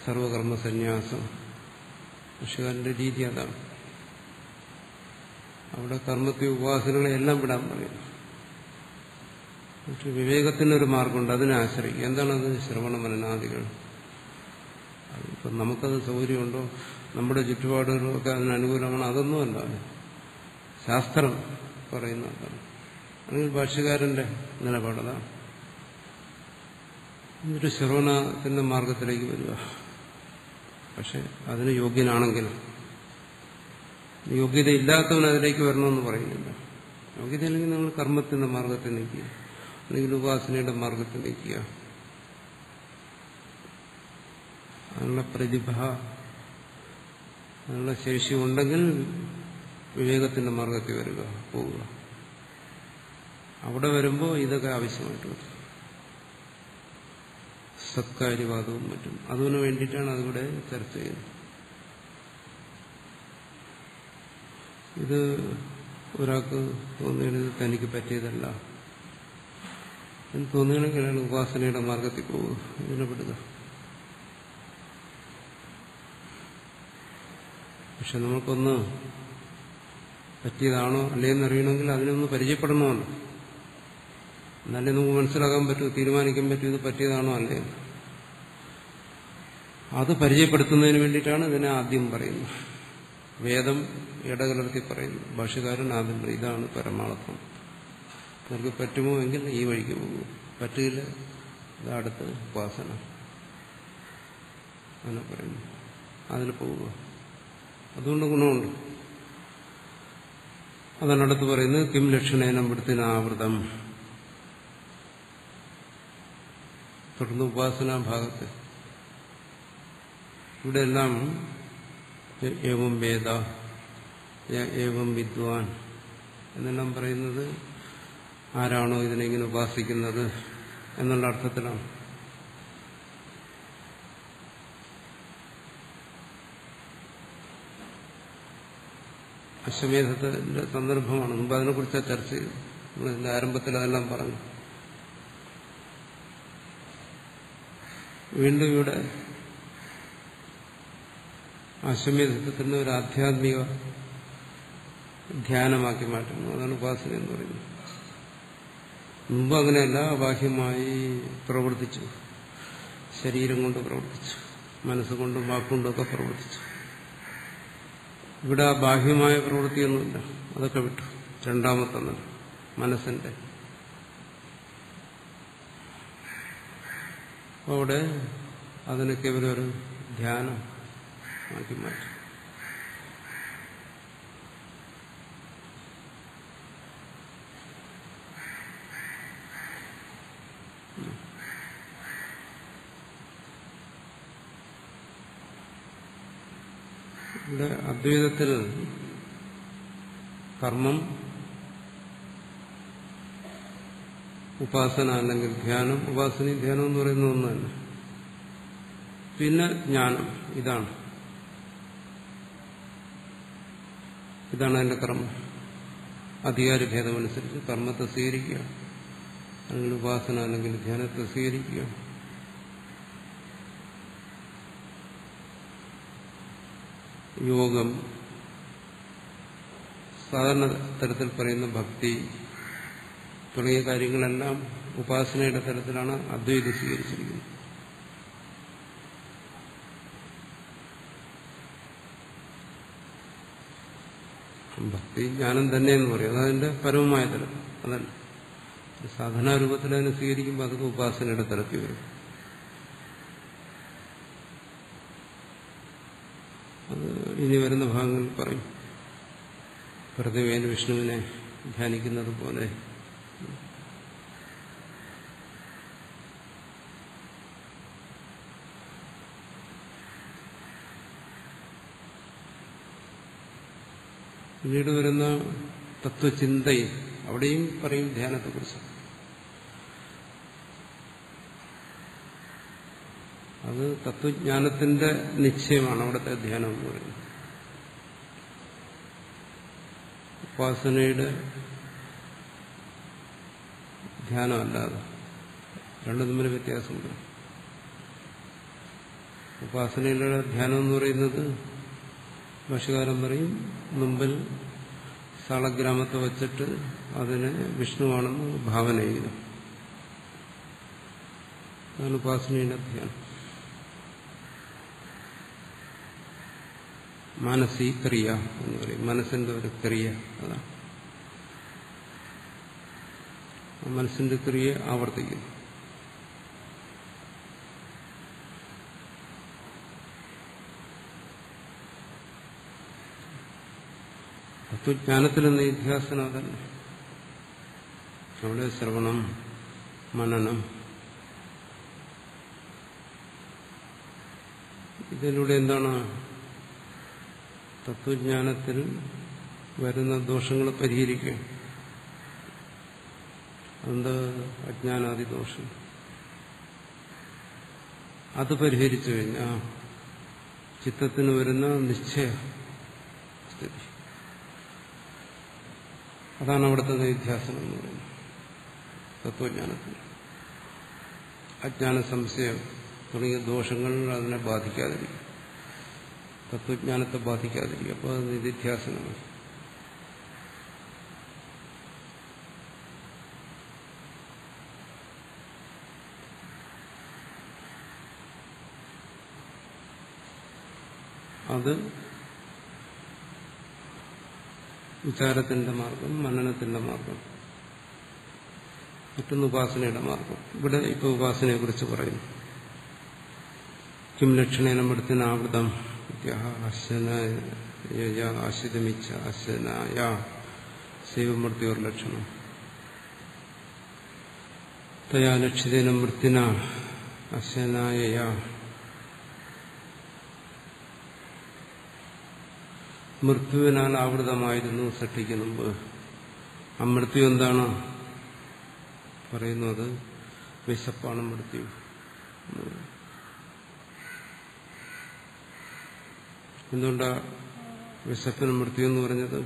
സർവകർമ്മ സന്യാസം. ഭാഷ്യകാരന്റെ രീതി അതാണ്. അവിടെ കർമ്മത്തെ ഉപാസനകളെ എല്ലാം വിടാൻ പറയുന്നു. പക്ഷെ വിവേകത്തിനൊരു മാർഗമുണ്ട്, അതിനെ ആശ്രയിക്കുക. എന്താണത്? ശ്രവണ മനനാദികൾ. ഇപ്പം നമുക്കത് സൗകര്യമുണ്ടോ, നമ്മുടെ ചുറ്റുപാടുകളൊക്കെ അതിനനുകൂലമാണ്, അതൊന്നുമല്ല. ശാസ്ത്രം പറയുന്ന അതാണ്. അല്ലെങ്കിൽ ഭാഷ്യകാരന്റെ നിലപാടതാണ്. ഒരു ശ്രവണത്തിന്റെ മാർഗത്തിലേക്ക് വരിക. പക്ഷെ അതിന് യോഗ്യനാണെങ്കിൽ, യോഗ്യതയില്ലാത്തവൻ അതിലേക്ക് വരണമെന്ന് പറയുന്നില്ല. യോഗ്യതയില്ലെങ്കിൽ നിങ്ങൾ കർമ്മത്തിന്റെ മാർഗത്തിൽ നിൽക്കുക, അല്ലെങ്കിൽ ഉപാസനയുടെ മാർഗത്തിൽ നിൽക്കുക. അതിനുള്ള പ്രതിഭ, അതിനുള്ള ശേഷി ഉണ്ടെങ്കിൽ വിവേകത്തിന്റെ മാർഗത്തിൽ വരിക, പോവുക. അവിടെ വരുമ്പോൾ ഇതൊക്കെ ആവശ്യമായിട്ട് വരും. സത്കാര്യവാദവും മറ്റും അതിനു വേണ്ടിയിട്ടാണ് അതിവിടെ ചർച്ച ചെയ്യുന്നത്. ഇത് ഒരാൾക്ക് തോന്നുന്നത് തനിക്ക് പറ്റിയതല്ല എന്ന് തോന്നുകയാണെങ്കിൽ അയാൾ ഉപാസനയുടെ മാർഗത്തിൽ പോകുക, ഇതിനെ വിടുക. പക്ഷെ നമുക്കൊന്ന് പറ്റിയതാണോ അല്ലേന്നറിയണമെങ്കിൽ അതിനൊന്ന് പരിചയപ്പെടണമല്ലോ. എന്നാലേ നമുക്ക് മനസ്സിലാക്കാൻ പറ്റൂ, തീരുമാനിക്കാൻ പറ്റൂ ഇത് പറ്റിയതാണോ അല്ലേ. അത് പരിചയപ്പെടുത്തുന്നതിന് വേണ്ടിയിട്ടാണ് ഇതിനെ ആദ്യം പറയുന്നത്. വേദം ഇടകലർത്തി പറയുന്നു. ഭാഷ്യകാരൻ ആദ്യം പറയും ഇതാണ് പരമാർത്ഥം, നിങ്ങൾക്ക് പറ്റുമോ എങ്കിൽ ഈ വഴിക്ക് പോകും, പറ്റില്ല അടുത്ത് ഉപാസന അങ്ങനെ പറയുന്നു, അതിൽ പോവുക. അതുകൊണ്ട് ഗുണമുണ്ട്. അതാണ് അടുത്ത് പറയുന്നത് കിം ലക്ഷണേനം വൃത്തിനാവൃതം. തുടർന്ന് ഉപാസനാ ഭാഗത്ത് ഇവിടെയെല്ലാം ഏവം വേദ ഏവം വിദ്വാൻ എന്നെല്ലാം പറയുന്നത് ആരാണോ ഇതിനെങ്ങനെ ഉപാസിക്കുന്നത് എന്നുള്ള അർത്ഥത്തിലാണ്. അശ്വമേധത്തിന്റെ സന്ദർഭമാണ്. മുമ്പ് അതിനെക്കുറിച്ച് ചർച്ച ചെയ്തു. നമ്മളിതിന്റെ ആരംഭത്തിൽ അതെല്ലാം പറഞ്ഞു. വീണ്ടും ഇവിടെ അശ്വമേധത്തിന്റെ ഒരു ആധ്യാത്മിക ധ്യാനമാക്കി മാറ്റുന്നു. അതാണ് ഉപാസന എന്ന് പറയുന്നത്. മുമ്പ് അങ്ങനെയല്ല, ബാഹ്യമായി പ്രവർത്തിച്ചു, ശരീരം കൊണ്ട് പ്രവർത്തിച്ചു, മനസ്സുകൊണ്ടും വാക്കുകൊണ്ടും ഒക്കെ പ്രവർത്തിച്ചു. ഇവിടെ ആ ബാഹ്യമായ പ്രവൃത്തിയൊന്നുമില്ല, അതൊക്കെ വിട്ടു. രണ്ടാമത്തെ മനസ്സിന്റെ അവിടെ അതിന് കേവലം ഒരു ധ്യാനം ആക്കി മാറ്റി. ഇവിടെ അദ്വൈതത്തിൽ കർമ്മം, ഉപാസന അല്ലെങ്കിൽ ധ്യാനം, ഉപാസനയും ധ്യാനം എന്ന് പറയുന്ന ഒന്ന് തന്നെ. പിന്നെ ജ്ഞാനം, ഇതാണ് അതിന്റെ കർമ്മം. അധികാര ഭേദമനുസരിച്ച് കർമ്മത്തെ സ്വീകരിക്കുക, അല്ലെങ്കിൽ ഉപാസന അല്ലെങ്കിൽ ധ്യാനത്തെ സ്വീകരിക്കുക. യോഗം സാധാരണ തരത്തിൽ പറയുന്ന ഭക്തി തുടങ്ങിയ കാര്യങ്ങളെല്ലാം ഉപാസനയുടെ തരത്തിലാണ് അദ്വൈതം സ്വീകരിച്ചിരിക്കുന്നത്. ഭക്തി ജ്ഞാനം തന്നെയെന്ന് പറയും. അതതിന്റെ പരമമായ തലം. അതല്ല സാധനാരൂപത്തിൽ അതിനെ സ്വീകരിക്കുമ്പോൾ അതൊക്കെ ഉപാസനയുടെ തലത്തിൽ വരും. അത് ഇനി വരുന്ന ഭാഗങ്ങളിൽ പറയും. പ്രതിവേന വിഷ്ണുവിനെ ധ്യാനിക്കുന്നത് പോലെ പിന്നീട് വരുന്ന തത്വചിന്തയിൽ അവിടെയും പറയും ധ്യാനത്തെക്കുറിച്ച്. അത് തത്വജ്ഞാനത്തിന്റെ നിശ്ചയമാണ് അവിടുത്തെ ധ്യാനം എന്ന് പറയുന്നത്. ഉപാസനയുടെ ധ്യാനമല്ലാതെ രണ്ടും തമ്മിൽ വ്യത്യാസമുണ്ട്. ഉപാസനയിലുള്ള ധ്യാനം എന്ന് പറയുന്നത് ഭാഷ്യകാരൻ പറയും മുമ്പിൽ സാളഗ്രാമത്തെ വച്ചിട്ട് അതിനെ വിഷ്ണുവാണെന്ന് ഭാവന ചെയ്തു. അതാണ് ഉപാസനയുടെ ധ്യാനം. മാനസീ ക്രിയ എന്ന് പറയും. മനസ്സിന്റെ ഒരു ക്രിയ. അതാണ് മനസ്സിന്റെ ക്രിയ ആവർത്തിക്കുന്നു. തത്വജ്ഞാനത്തിൽ നിന്ന് നിധ്യാസനം അതല്ല. അവിടെ ശ്രവണം, മനനം, ഇതിലൂടെ എന്താണ് തത്വജ്ഞാനത്തിൽ വരുന്ന ദോഷങ്ങൾ പരിഹരിക്കുക. അത് അജ്ഞാനാദി ദോഷം. അത് പരിഹരിച്ചു കഴിഞ്ഞാൽ ചിത്തത്തിന് വരുന്ന നിശ്ചയ സ്ഥിതി. അതാണ് അവിടുത്തെ നിധ്യാസനം എന്ന് പറയുന്നത്. തത്വജ്ഞാനത്തിന് അജ്ഞാന സംശയം തുടങ്ങിയ ദോഷങ്ങൾ അതിനെ ബാധിക്കാതിരിക്കും, തത്വജ്ഞാനത്തെ ബാധിക്കാതിരിക്കും. അപ്പോൾ അത് നിധ്യാസനമാണ്. അത് വിചാരത്തിന്റെ മാർഗം, മനനത്തിന്റെ മാർഗം, മറ്റൊന്ന് ഉപാസനയുടെ മാർഗം. ഇവിടെ ഇപ്പോൾ ഉപാസനയെ കുറിച്ച് പറയുന്നു. കിം ലക്ഷണേന മൃത്തിനാവൃതം ആശ്രിതമിച്ച അശ്വനായ ശൈവമൃത്യോർ ലക്ഷണം തയാ ലക്ഷിതേന മൃത്തിന അശ്വനായ മൃത്യുവിനാൽ ആവൃതമായിരുന്നു സൃഷ്ടിക്ക് മുമ്പ്. ആ മൃത്യു എന്താണ് പറയുന്നത്? വിശപ്പാണ് മൃത്യു. എന്തുകൊണ്ടാ വിശപ്പിന് മൃത്യു എന്ന് പറഞ്ഞത്?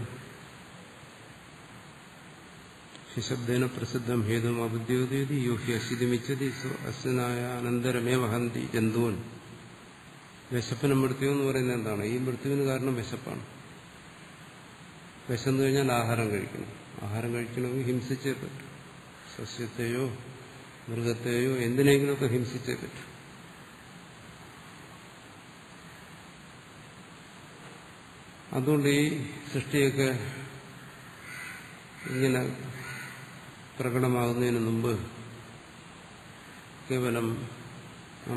ശബ്ദേന പ്രസിദ്ധം ഹേതും അബുദ്ധ്യോതി യോഹി അശിതിമിച്ചതി അശ്വനായ അനന്തരമേ വഹന്തി ജന്തുവൻ. വിശപ്പിന് മൃത്യു എന്ന് പറയുന്നത് എന്താണ്? ഈ മൃത്യുവിന് കാരണം വിശപ്പാണ്. വിശന്നു കഴിഞ്ഞാൽ ആഹാരം കഴിക്കണം. ആഹാരം കഴിക്കണമെങ്കിൽ ഹിംസിച്ചേ പറ്റും. സസ്യത്തെയോ മൃഗത്തെയോ എന്തിനെങ്കിലുമൊക്കെ ഹിംസിച്ചേ പറ്റും. അതുകൊണ്ട് ഈ സൃഷ്ടിയൊക്കെ ഇങ്ങനെ പ്രകടമാകുന്നതിന് മുമ്പ് കേവലം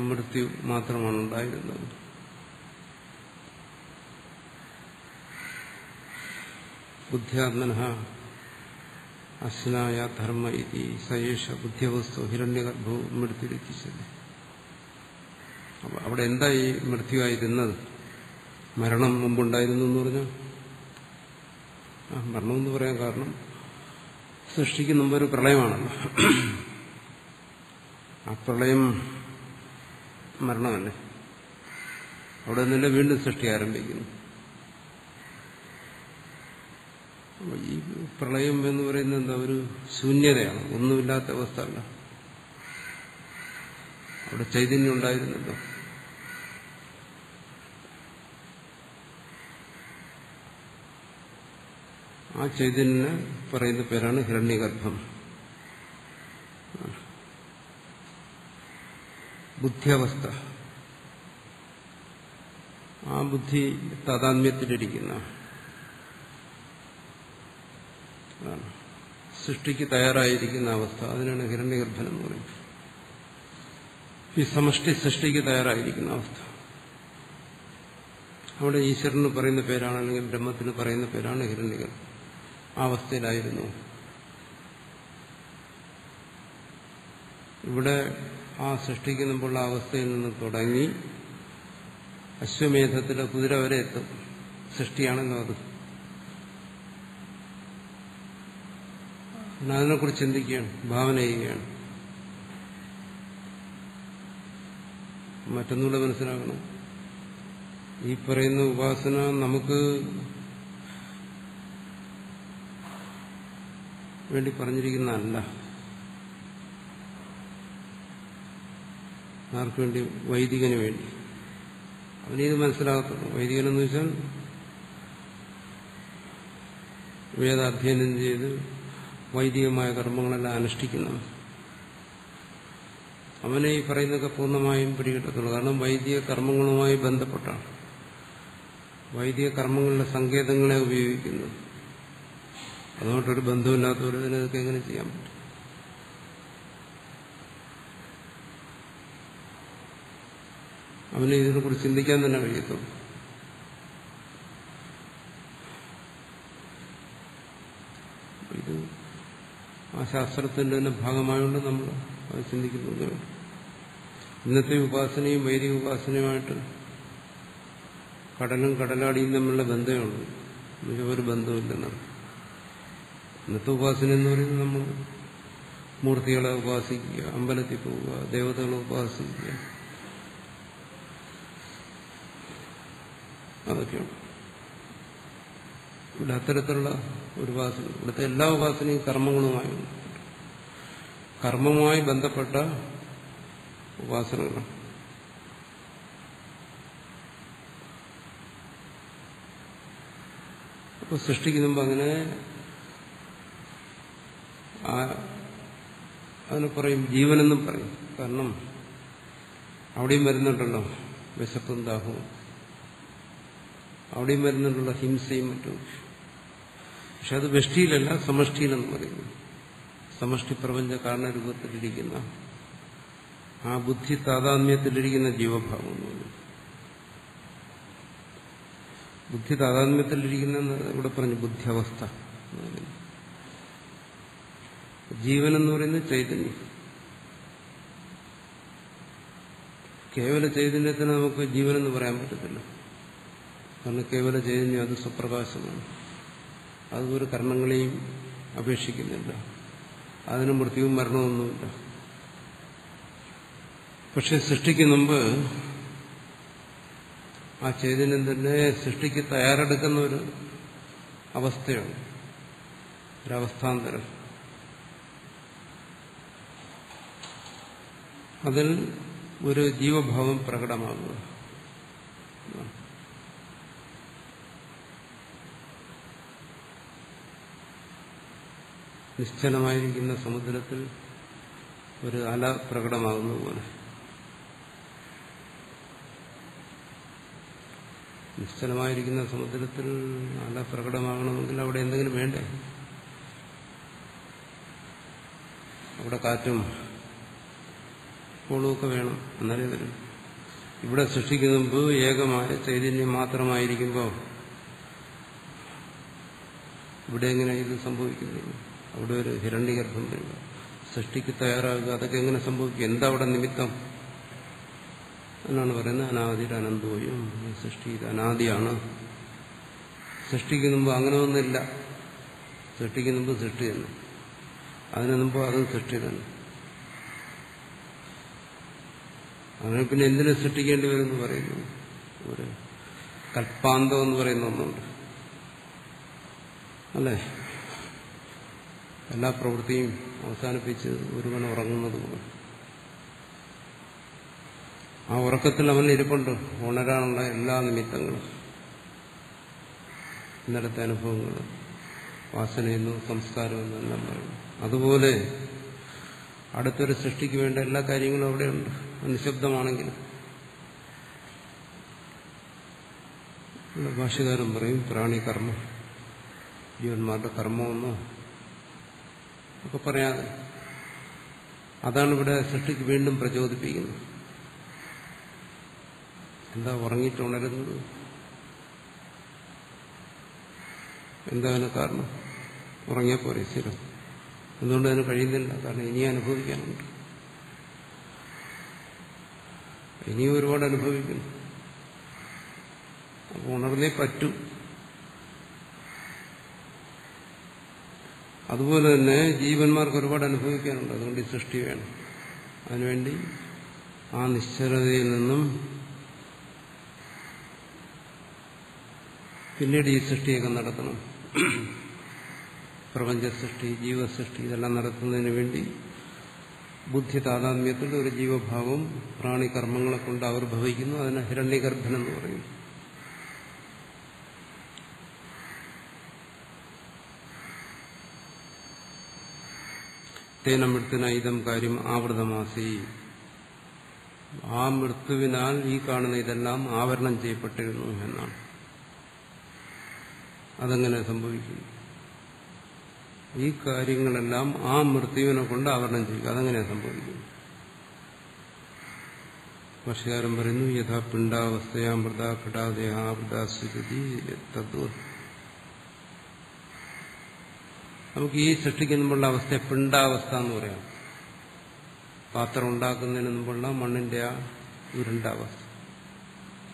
മൃത്യു മാത്രമാണ് ഉണ്ടായിരുന്നത്. ബുദ്ധ്യാത്മനഃ അശ്വനായ ധർമ്മ ഇതി സയേഷ ബുദ്ധ്യവസ്തു ഹിരണ്യഗർഭോ മൃത്യുരിച്ചത്. അവിടെ എന്താ ഈ മൃത്യുവായിരുന്നത്? മരണം മുമ്പുണ്ടായിരുന്നു എന്ന് പറഞ്ഞാൽ മരണമെന്ന് പറയാൻ കാരണം സൃഷ്ടിക്ക് മുമ്പൊരു പ്രളയമാണല്ലോ. ആ പ്രളയം മരണമല്ലേ? അവിടെ നിന്നല്ലേ വീണ്ടും സൃഷ്ടി ആരംഭിക്കുന്നു. ഈ പ്രളയം എന്ന് പറയുന്നത് എന്താ? ഒരു ശൂന്യതയാണ്, ഒന്നുമില്ലാത്ത അവസ്ഥ അല്ല. അവിടെ ചൈതന്യം ഉണ്ടായിരുന്നല്ലോ. ആ ആ ചൈതന്യന് പറയുന്ന പേരാണ് ഹിരണ്യഗർഭം. ബുദ്ധിയവസ്ഥ, ആ ബുദ്ധി താതാത്മ്യത്തിലിരിക്കുന്ന സൃഷ്ടിക്ക് തയ്യാറായിരിക്കുന്ന അവസ്ഥ, അതിനാണ് ഹിരണ്യഗർഭൻ എന്ന് പറയുന്നത്. ഈ സമഷ്ടി സൃഷ്ടിക്ക് തയ്യാറായിരിക്കുന്ന അവസ്ഥ. അവിടെ ഈശ്വരന് പറയുന്ന പേരാണ്, അല്ലെങ്കിൽ ബ്രഹ്മത്തിന് പറയുന്ന പേരാണ് ഹിരണ്യഗർഭൻ. ആ അവസ്ഥയിലായിരുന്നു. ഇവിടെ ആ സൃഷ്ടിക്ക് മുമ്പുള്ള അവസ്ഥയിൽ നിന്ന് തുടങ്ങി അശ്വമേധത്തിലെ കുതിര വരെ എത്തും. സൃഷ്ടിയാണല്ലോ അത്. അതിനെക്കുറിച്ച് ചിന്തിക്കുകയാണ്, ഭാവന ചെയ്യുകയാണ്. മറ്റൊന്നുകൂടെ മനസ്സിലാക്കണം, ഈ പറയുന്ന ഉപാസന നമുക്ക് വേണ്ടി പറഞ്ഞിരിക്കുന്നതല്ല. ആർക്കു വേണ്ടി? വൈദികന് വേണ്ടി. അവനിത് മനസ്സിലാകത്തുള്ളൂ. വൈദികനെന്ന് വെച്ചാൽ വേദാധ്യയനം ചെയ്ത് വൈദികമായ കർമ്മങ്ങളെല്ലാം അനുഷ്ഠിക്കുന്നവൻ. അവനെ ഈ പറയുന്നതൊക്കെ പൂർണ്ണമായും പിടികിട്ടത്തുള്ളൂ. കാരണം വൈദിക കർമ്മങ്ങളുമായി ബന്ധപ്പെട്ടാണ്, വൈദിക കർമ്മങ്ങളുടെ സങ്കേതങ്ങളെ ഉപയോഗിക്കുന്നത്. അതുകൊണ്ടൊരു ബന്ധമില്ലാത്തവരതിന് ഇതൊക്കെ എങ്ങനെ ചെയ്യാൻ പറ്റും? അവന് ഇതിനെക്കുറിച്ച് ചിന്തിക്കാൻ തന്നെ കഴിയത്തുള്ളൂ. ഇത് ആ ശാസ്ത്രത്തിന്റെ തന്നെ ഭാഗമായതുകൊണ്ട് നമ്മൾ അത് ചിന്തിക്കുന്നത്. ഇന്നത്തെ ഉപാസനയും വൈദിക ഉപാസനയുമായിട്ട് കടലും കടലാടിയും തമ്മിലുള്ള ബന്ധമേ ഉള്ളൂ. ഒരു ബന്ധമില്ലെന്നാണ്. ഇന്നത്തെ ഉപാസന എന്ന് പറയുന്നത് നമ്മൾ മൂർത്തികളെ ഉപാസിക്കുക, അമ്പലത്തിൽ പോവുക, ദേവതകളെ ഉപാസിക്കുക, അതൊക്കെയാണ്. ഇവിടെ അത്തരത്തിലുള്ള ഒരു ഉപാസന, ഇവിടുത്തെ എല്ലാ ഉപാസനയും കർമ്മവുമായി ബന്ധപ്പെട്ട ഉപാസനകളാണ്. അപ്പൊ സൃഷ്ടിക്ക് മുമ്പ് അങ്ങനെ അതിന് പറയും ജീവനെന്നും പറയും. കാരണം അവിടെയും വരുന്നുണ്ടല്ലോ വിശപ്പും ദാഹവും, അവിടെയും വരുന്നുണ്ടല്ലോ ഹിംസയും മറ്റും. പക്ഷെ അത് വ്യഷ്ടിയിലല്ല, സമഷ്ടിയിലെന്ന് പറയുന്നു. സമഷ്ടി പ്രപഞ്ച കാരണരൂപത്തിലിരിക്കുന്ന ആ ബുദ്ധി താതാത്മ്യത്തിലിരിക്കുന്ന ജീവഭാവം എന്ന് പറയുന്നു. ബുദ്ധി താതാത്മ്യത്തിലിരിക്കുന്ന ഇവിടെ പറഞ്ഞു ബുദ്ധ്യവസ്ഥ എന്ന് പറയുന്നു. ജീവൻ എന്ന് പറയുന്നത് ചൈതന്യം. കേവല ചൈതന്യത്തിന് നമുക്ക് ജീവനെന്ന് പറയാൻ പറ്റത്തില്ല. കാരണം കേവല ചൈതന്യം അത് സ്വപ്രകാശമാണ്. അത് ഒരു കർണങ്ങളെയും അപേക്ഷിക്കുന്നില്ല. അതിന് മൃത്യുവും മരണമൊന്നുമില്ല. പക്ഷെ സൃഷ്ടിക്ക് മുമ്പ് ആ ചൈതന്യം തന്നെ സൃഷ്ടിക്ക് തയ്യാറെടുക്കുന്ന ഒരു അവസ്ഥയാണ്, ഒരവസ്ഥാന്തരം. അതിൽ ഒരു ജീവഭാവം പ്രകടമാകുക. നിശ്ചലമായിരിക്കുന്ന സമുദ്രത്തിൽ ഒരു അല പ്രകടമാകുന്ന പോലെ. നിശ്ചലമായിരിക്കുന്ന സമുദ്രത്തിൽ അല പ്രകടമാകണമെങ്കിൽ അവിടെ എന്തെങ്കിലും വേണ്ടേ? അവിടെ കാറ്റും കോളുമൊക്കെ വേണം, എന്നാലേ വരും. ഇവിടെ സൃഷ്ടിക്കുന്ന മുമ്പ് ഏകമായ ചൈതന്യം മാത്രമായിരിക്കുമ്പോൾ ഇവിടെ എങ്ങനെ ഇത് സംഭവിക്കുന്നത്? അവിടെ ഒരു ഹിരണ്യഗർഭം വരിക, സൃഷ്ടിക്ക് തയ്യാറാകുക, അതൊക്കെ എങ്ങനെ സംഭവിക്കും? എന്താ അവിടെ നിമിത്തം എന്നാണ് പറയുന്നത്. അനാദിരനന്തോയും, സൃഷ്ടി ഇത് അനാദിയാണ്. സൃഷ്ടിക്ക് മുമ്പ് അങ്ങനെ ഒന്നുമില്ല. സൃഷ്ടിക്ക് മുമ്പ് സൃഷ്ടി തന്നെ, അതിനു മുമ്പ് അതും സൃഷ്ടി തന്നെ. അങ്ങനെ പിന്നെ എന്തിനു സൃഷ്ടിക്കേണ്ടി വരുമെന്ന് പറയുന്നു. ഒരു കൽപ്പാന്തം എന്ന് പറയുന്ന ഒന്നുണ്ട്, അല്ലേ? എല്ലാ പ്രവൃത്തിയും അവസാനിപ്പിച്ച് ഒരുവൻ ഉറങ്ങുന്നത് പോലെ. ആ ഉറക്കത്തിൽ അവൻ ഇരിപ്പുണ്ട്, ഉണരാനുള്ള എല്ലാ നിമിത്തങ്ങളും, ഇന്നലത്തെ അനുഭവങ്ങൾ, വാസനയെന്നോ സംസ്കാരമെന്നോ എല്ലാം പറയുന്നു. അതുപോലെ അടുത്തൊരു സൃഷ്ടിക്ക് വേണ്ട എല്ലാ കാര്യങ്ങളും അവിടെയുണ്ട്, നിശബ്ദമാണെങ്കിലും. ഭാഷ്യകാരൻ പറയും പ്രാണി കർമ്മം, ജീവന്മാരുടെ കർമ്മമെന്നോ ഒക്കെ പറയാതെ അതാണ് ഇവിടെ സൃഷ്ടിക്ക് വീണ്ടും പ്രചോദിപ്പിക്കുന്നത്. എന്താ ഉറങ്ങിയിട്ട് ഉണരുന്നത്? എന്താ അതിന് കാരണം? ഉറങ്ങിയപ്പോരെ സ്ഥിരം. എന്തുകൊണ്ട് അതിന് കഴിയുന്നില്ല? കാരണം ഇനി അനുഭവിക്കാനുണ്ട്, ഇനിയും ഒരുപാട് അനുഭവിക്കുന്നു. അപ്പോൾ ഉണർന്നേ പറ്റൂ. അതുപോലെ തന്നെ ജീവന്മാർക്ക് ഒരുപാട് അനുഭവിക്കാനുണ്ട്. അതുകൊണ്ട് ഈ സൃഷ്ടി വേണം. അതിനുവേണ്ടി ആ നിശ്ചലതയിൽ നിന്നും പിന്നീട് ഈ സൃഷ്ടിയൊക്കെ നടത്തണം. പ്രപഞ്ച സൃഷ്ടി, ജീവസൃഷ്ടി ഇതെല്ലാം നടത്തുന്നതിന് വേണ്ടി ബുദ്ധി താതാത്മ്യത്തിൽ ഒരു ജീവഭാവം പ്രാണികർമ്മങ്ങളെ കൊണ്ട് ആവിർഭവിക്കുന്നു. അതിനെ ഹിരണ്യഗർഭൻ എന്ന് പറയുന്നു. തേന മൃത്യുന ഇതം കാര്യം ആവൃതമാസി. ആ മൃത്യുവിനാൽ ഈ കാണുന്ന ഇതെല്ലാം ആവരണം ചെയ്യപ്പെട്ടിരുന്നു എന്നാണ്. അതെങ്ങനെ സംഭവിക്കുന്നു? ഈ കാര്യങ്ങളെല്ലാം ആ മൃത്യുവിനെ കൊണ്ട് ആവരണം ചെയ്യുക. അതെങ്ങനെ സംഭവിക്കുന്നു? ഭാഷ്യകാരൻ പറയുന്നു യഥാ പിണ്ടാവസ്ഥയാമൃത ഘടാദേഹാവൃതാസ്വതി തദ്വ. നമുക്ക് ഈ സൃഷ്ടിക്ക് മുമ്പുള്ള അവസ്ഥയെ പിണ്ടാവസ്ഥ എന്ന് പറയാം. പാത്രം ഉണ്ടാക്കുന്നതിന് മുമ്പുള്ള മണ്ണിന്റെ ആ ഉരുണ്ട അവസ്ഥ,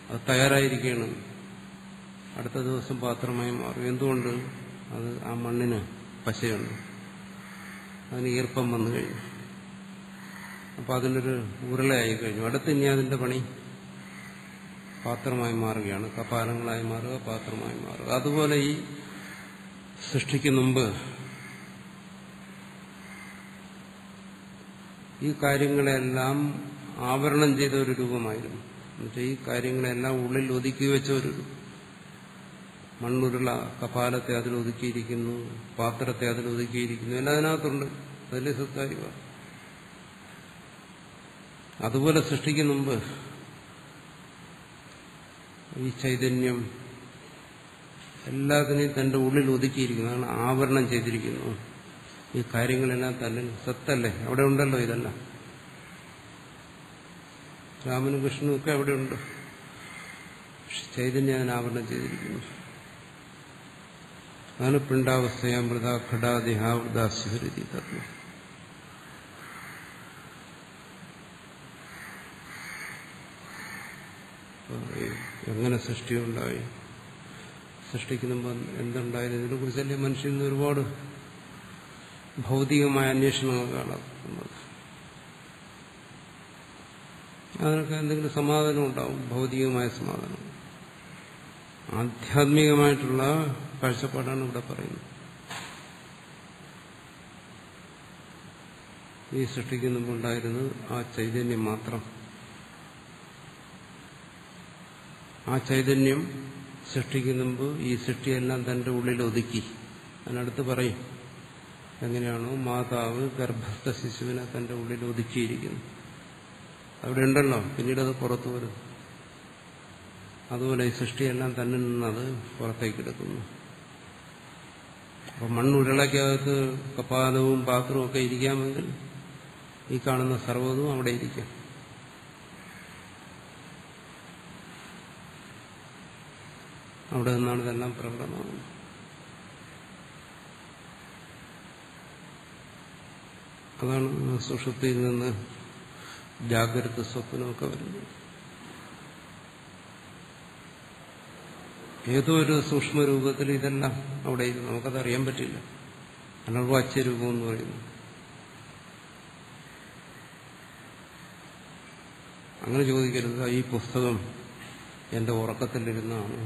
അത് തയ്യാറായിരിക്കണം. അടുത്ത ദിവസം പാത്രമായി മാറും. എന്തുകൊണ്ട്? അത് ആ മണ്ണിന് പശയുണ്ട്, അതിന് ഈർപ്പം വന്നു കഴിഞ്ഞു. അപ്പം അതിനൊരു ഉരുളയായി കഴിഞ്ഞു. അടുത്ത് ഇനി അതിന്റെ പണി പാത്രമായി മാറുകയാണ്. കപാലങ്ങളായി മാറുക, പാത്രമായി മാറുക. അതുപോലെ ഈ സൃഷ്ടിക്ക് മുമ്പ് ഈ കാര്യങ്ങളെല്ലാം ആവരണം ചെയ്ത ഒരു രൂപമായിരുന്നു. എന്നുവെച്ചാൽ ഈ കാര്യങ്ങളെല്ലാം ഉള്ളിൽ ഒതുക്കി വെച്ച ഒരു മണ്ണുരുള, കപാലത്തെ അതിൽ ഒതുക്കിയിരിക്കുന്നു, പാത്രത്തെ അതിൽ ഒതുക്കിയിരിക്കുന്നു, എല്ലാം അതിനകത്തുണ്ട്. അതിലെ സത്താരിക. അതുപോലെ സൃഷ്ടിക്ക് മുമ്പ് ഈ ചൈതന്യം എല്ലാത്തിനെയും തന്റെ ഉള്ളിൽ ഒതുക്കിയിരിക്കുന്നു, അതാണ് ആവരണം ചെയ്തിരിക്കുന്നു. ഈ കാര്യങ്ങളെല്ലാം തന്നെ സത്തല്ലേ, അവിടെ ഉണ്ടല്ലോ ഇതെല്ലാം. രാമനും കൃഷ്ണനും ഒക്കെ അവിടെയുണ്ട്. ചൈതന്യം അതിനെ ആവരണം ചെയ്തിരിക്കുന്നു. അതാണ് പിണ്ടാവസ്ഥയാമൃത ഘടാദേഹാവൃതാസ്വതി തത്വം. എങ്ങനെ സൃഷ്ടിയുണ്ടായി, സൃഷ്ടിക്ക് മുമ്പ് എന്തുണ്ടായിരുന്നു, ഇതിനെ കുറിച്ചല്ലേ മനുഷ്യന് ഒരുപാട് ഭൗതികമായ അന്വേഷണങ്ങൾ കാണുന്നത്. അതിനൊക്കെ എന്തെങ്കിലും സമാധാനം ഉണ്ടാവും, ഭൗതികമായ സമാധാനം. ആധ്യാത്മികമായിട്ടുള്ള കാഴ്ചപ്പാടാണ് ഇവിടെ പറയുന്നത്. ഈ സൃഷ്ടിക്ക് മുമ്പുണ്ടായിരുന്നത് ആ ചൈതന്യം മാത്രം. ആ ചൈതന്യം സൃഷ്ടിക്ക് മുമ്പ് ഈ സൃഷ്ടിയെല്ലാം തന്റെ ഉള്ളിൽ ഒതുക്കി. അതിനടുത്ത് പറയും എങ്ങനെയാണോ മാതാവ് ഗർഭസ്ഥ ശിശുവിനെ തന്റെ ഉള്ളിൽ ഒതുക്കിയിരിക്കുന്നു. അവിടെ ഉണ്ടല്ലോ, പിന്നീട് അത് പുറത്തു വരും. അതുപോലെ ഈ സൃഷ്ടിയെല്ലാം തന്നിൽ നിന്നത് പുറത്തേക്ക് എടുക്കുന്നു. അപ്പം മണ്ണുരുളയ്ക്കകത്ത് കപാലവും പാത്രവും ഒക്കെ ഇരിക്കാമെങ്കിൽ ഈ കാണുന്ന സർവ്വതും അവിടെ ഇരിക്കാം. അവിടെ നിന്നാണ് ഇതെല്ലാം പ്രകടമാകുന്നത്. അതാണ് സുഷുപ്തിയിൽ നിന്ന് ജാഗ്രത സ്വപ്നമൊക്കെ വരുന്നത്. ഏതോ ഒരു സൂക്ഷ്മരൂപത്തിൽ ഇതെല്ലാം അവിടെ ഇരുന്നു, നമുക്കതറിയാൻ പറ്റില്ല. അനർവാച്യരൂപം എന്ന് പറയുന്നു. അങ്ങനെ ചോദിക്കരുത്, ഈ പുസ്തകം എന്റെ ഉറക്കത്തിലിരുന്നാണ്,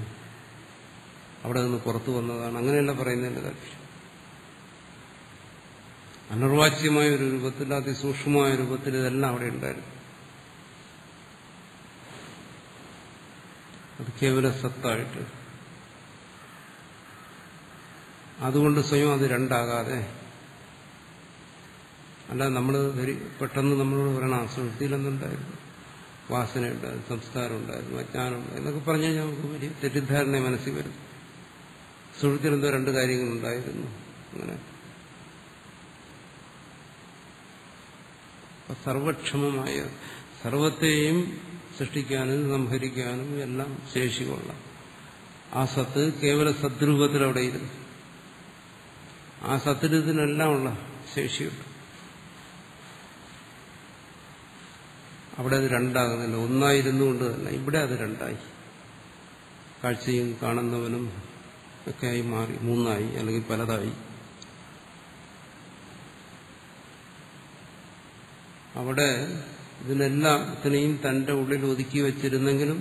അവിടെ നിന്ന് പുറത്തു വന്നതാണ്, അങ്ങനെയല്ല പറയുന്നതിന്റെ താല്പര്യം. അനർവാച്യമായ ഒരു രൂപത്തിൽ, അതിസൂക്ഷ്മമായ രൂപത്തിൽ ഇതെല്ലാം അവിടെ ഉണ്ടായിരുന്നു. അത് കേവല സത്തായിട്ട് അതുകൊണ്ട് സ്വയം അത് രണ്ടാകാതെ, അല്ല നമ്മൾ പെട്ടെന്ന് നമ്മളോട് പറയണം സുഷുപ്തിയിൽ എന്തുണ്ടായിരുന്നു, വാസനയുണ്ടായിരുന്നു, സംസ്കാരം ഉണ്ടായിരുന്നു, അജ്ഞാനം ഉണ്ടായിരുന്നു എന്നൊക്കെ പറഞ്ഞു കഴിഞ്ഞാൽ നമുക്ക് വലിയ തെറ്റിദ്ധാരണ മനസ്സിൽ വരും. സുഷുപ്തിയിൽ എന്തോ രണ്ട് കാര്യങ്ങളുണ്ടായിരുന്നു അങ്ങനെ. സർവക്ഷമമായ, സർവത്തെയും സൃഷ്ടിക്കാനും സംഹരിക്കാനും എല്ലാം ശേഷിയുള്ള ആ സത്ത് കേവല സദ്രൂപത്തിൽ അവിടെ ഇരുന്നു. ആ സത്തിനെല്ലാം ഉള്ള ശേഷിയുണ്ട്. അവിടെ അത് രണ്ടാകുന്നില്ല, ഒന്നായിരുന്നു കൊണ്ട് തന്നെ ഇവിടെ അത് രണ്ടായി. കാഴ്ചയും കാണുന്നവനും ഒക്കെയായി മാറി, മൂന്നായി അല്ലെങ്കിൽ പലതായി. അവിടെ ഇതിനെല്ലാത്തിനെയും തന്റെ ഉള്ളിൽ ഒതുക്കി വച്ചിരുന്നെങ്കിലും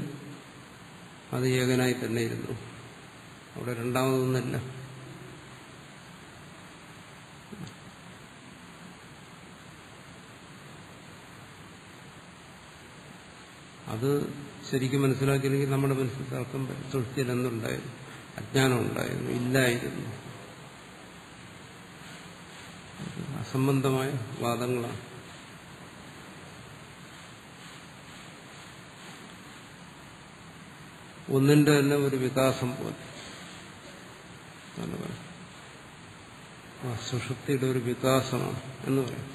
അത് ഏകനായി തന്നെ ഇരുന്നു. അവിടെ രണ്ടാമതൊന്നുമില്ല. അത് ശരിക്കും മനസ്സിലാക്കിയില്ലെങ്കിൽ നമ്മുടെ മനസ്സിൽ തർക്കം വരും. സുഷുപ്തിയിൽ എന്തുണ്ടായിരുന്നു, അജ്ഞാനം ഉണ്ടായിരുന്നു, ഇല്ലായിരുന്നു. അസംബന്ധമായ വാദങ്ങളാണ്. ഒന്നിന്റെ തന്നെ ഒരു വികാസം പോലെ. സുഷുപ്തിയുടെ ഒരു വികാസമാണ് എന്ന് പറയാം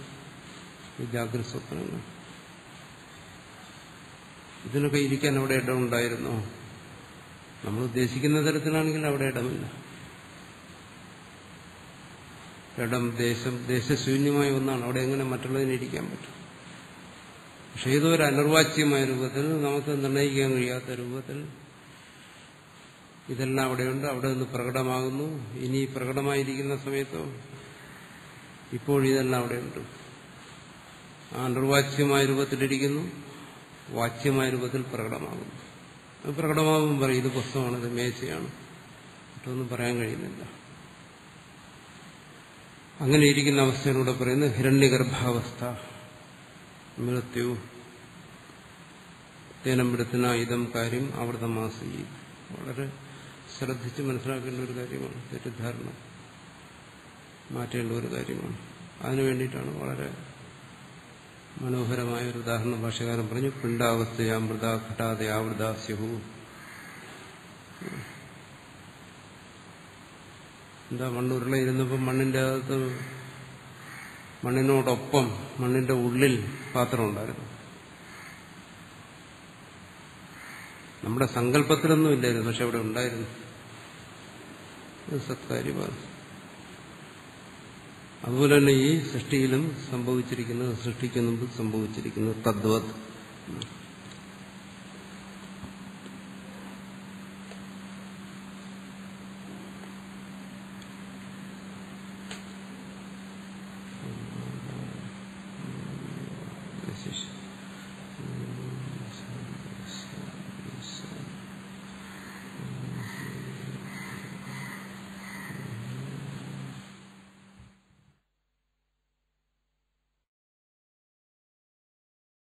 ഈ ജാഗ്രത സ്വപ്നങ്ങൾ. ഇതിനൊക്കെ ഇരിക്കാൻ അവിടെ ഇടമുണ്ടായിരുന്നോ? നമ്മൾ ഉദ്ദേശിക്കുന്ന തരത്തിലാണെങ്കിൽ അവിടെ ഇടമില്ല. ഇടം, ദേശം, ദേശശൂന്യമായ ഒന്നാണ്. അവിടെ എങ്ങനെ മറ്റുള്ളതിന് ഇരിക്കാൻ പറ്റും? പക്ഷെ ഏതോ ഒരു അനിർവാച്യമായ രൂപത്തിൽ, നമുക്ക് നിർണ്ണയിക്കാൻ കഴിയാത്ത രൂപത്തിൽ ഇതെല്ലാം അവിടെയുണ്ട്. അവിടെ നിന്ന് പ്രകടമാകുന്നു. ഇനി പ്രകടമായിരിക്കുന്ന സമയത്തോ ഇപ്പോഴിതെല്ലാം അവിടെയുണ്ട്. ആ അനിർവാച്യമായ രൂപത്തിലിരിക്കുന്നു, വാച്യമായ രൂപത്തിൽ പ്രകടമാകുന്നു. അത് പ്രകടമാകുമ്പോൾ പറയും ഇത് പുസ്തകമാണ്, ഇത് മേശയാണ്, മറ്റൊന്നും പറയാൻ കഴിയുന്നില്ല. അങ്ങനെ ഇരിക്കുന്ന അവസ്ഥയിലൂടെ പറയുന്നത് ഹിരണ്യഗർഭാവസ്ഥ. മൃത്യു തേനമ്പെടുത്തുന്ന ഇതം കാര്യം ആവൃതമാസി. വളരെ ശ്രദ്ധിച്ച് മനസ്സിലാക്കേണ്ട ഒരു കാര്യമാണ്. തെറ്റിദ്ധാരണ മാറ്റേണ്ട ഒരു കാര്യമാണ്. അതിനു വേണ്ടിയിട്ടാണ് വളരെ മനോഹരമായ ഒരു ഉദാഹരണം ഭാഷകാരൻ പറഞ്ഞു. പിണ്ടാവസ്ഥയാമൃത ഘടാതെ ആവൃതാസ്യഹു. എന്താ, മണ്ണുരുളയിരുന്നപ്പോൾ മണ്ണിന്റെ അകത്ത്, മണ്ണിനോടൊപ്പം മണ്ണിന്റെ ഉള്ളിൽ പാത്രം ഉണ്ടായിരുന്നു. നമ്മുടെ സങ്കല്പത്തിലൊന്നും ഇല്ലായിരുന്നു, പക്ഷെ അവിടെ ഉണ്ടായിരുന്നു. സത്കാര്യമാണ്. അതുപോലെ തന്നെ ഈ സൃഷ്ടിയിലും സംഭവിച്ചിരിക്കുന്നത്, സൃഷ്ടിക്ക് മുമ്പ് സംഭവിച്ചിരിക്കുന്നത് തദ്വത്.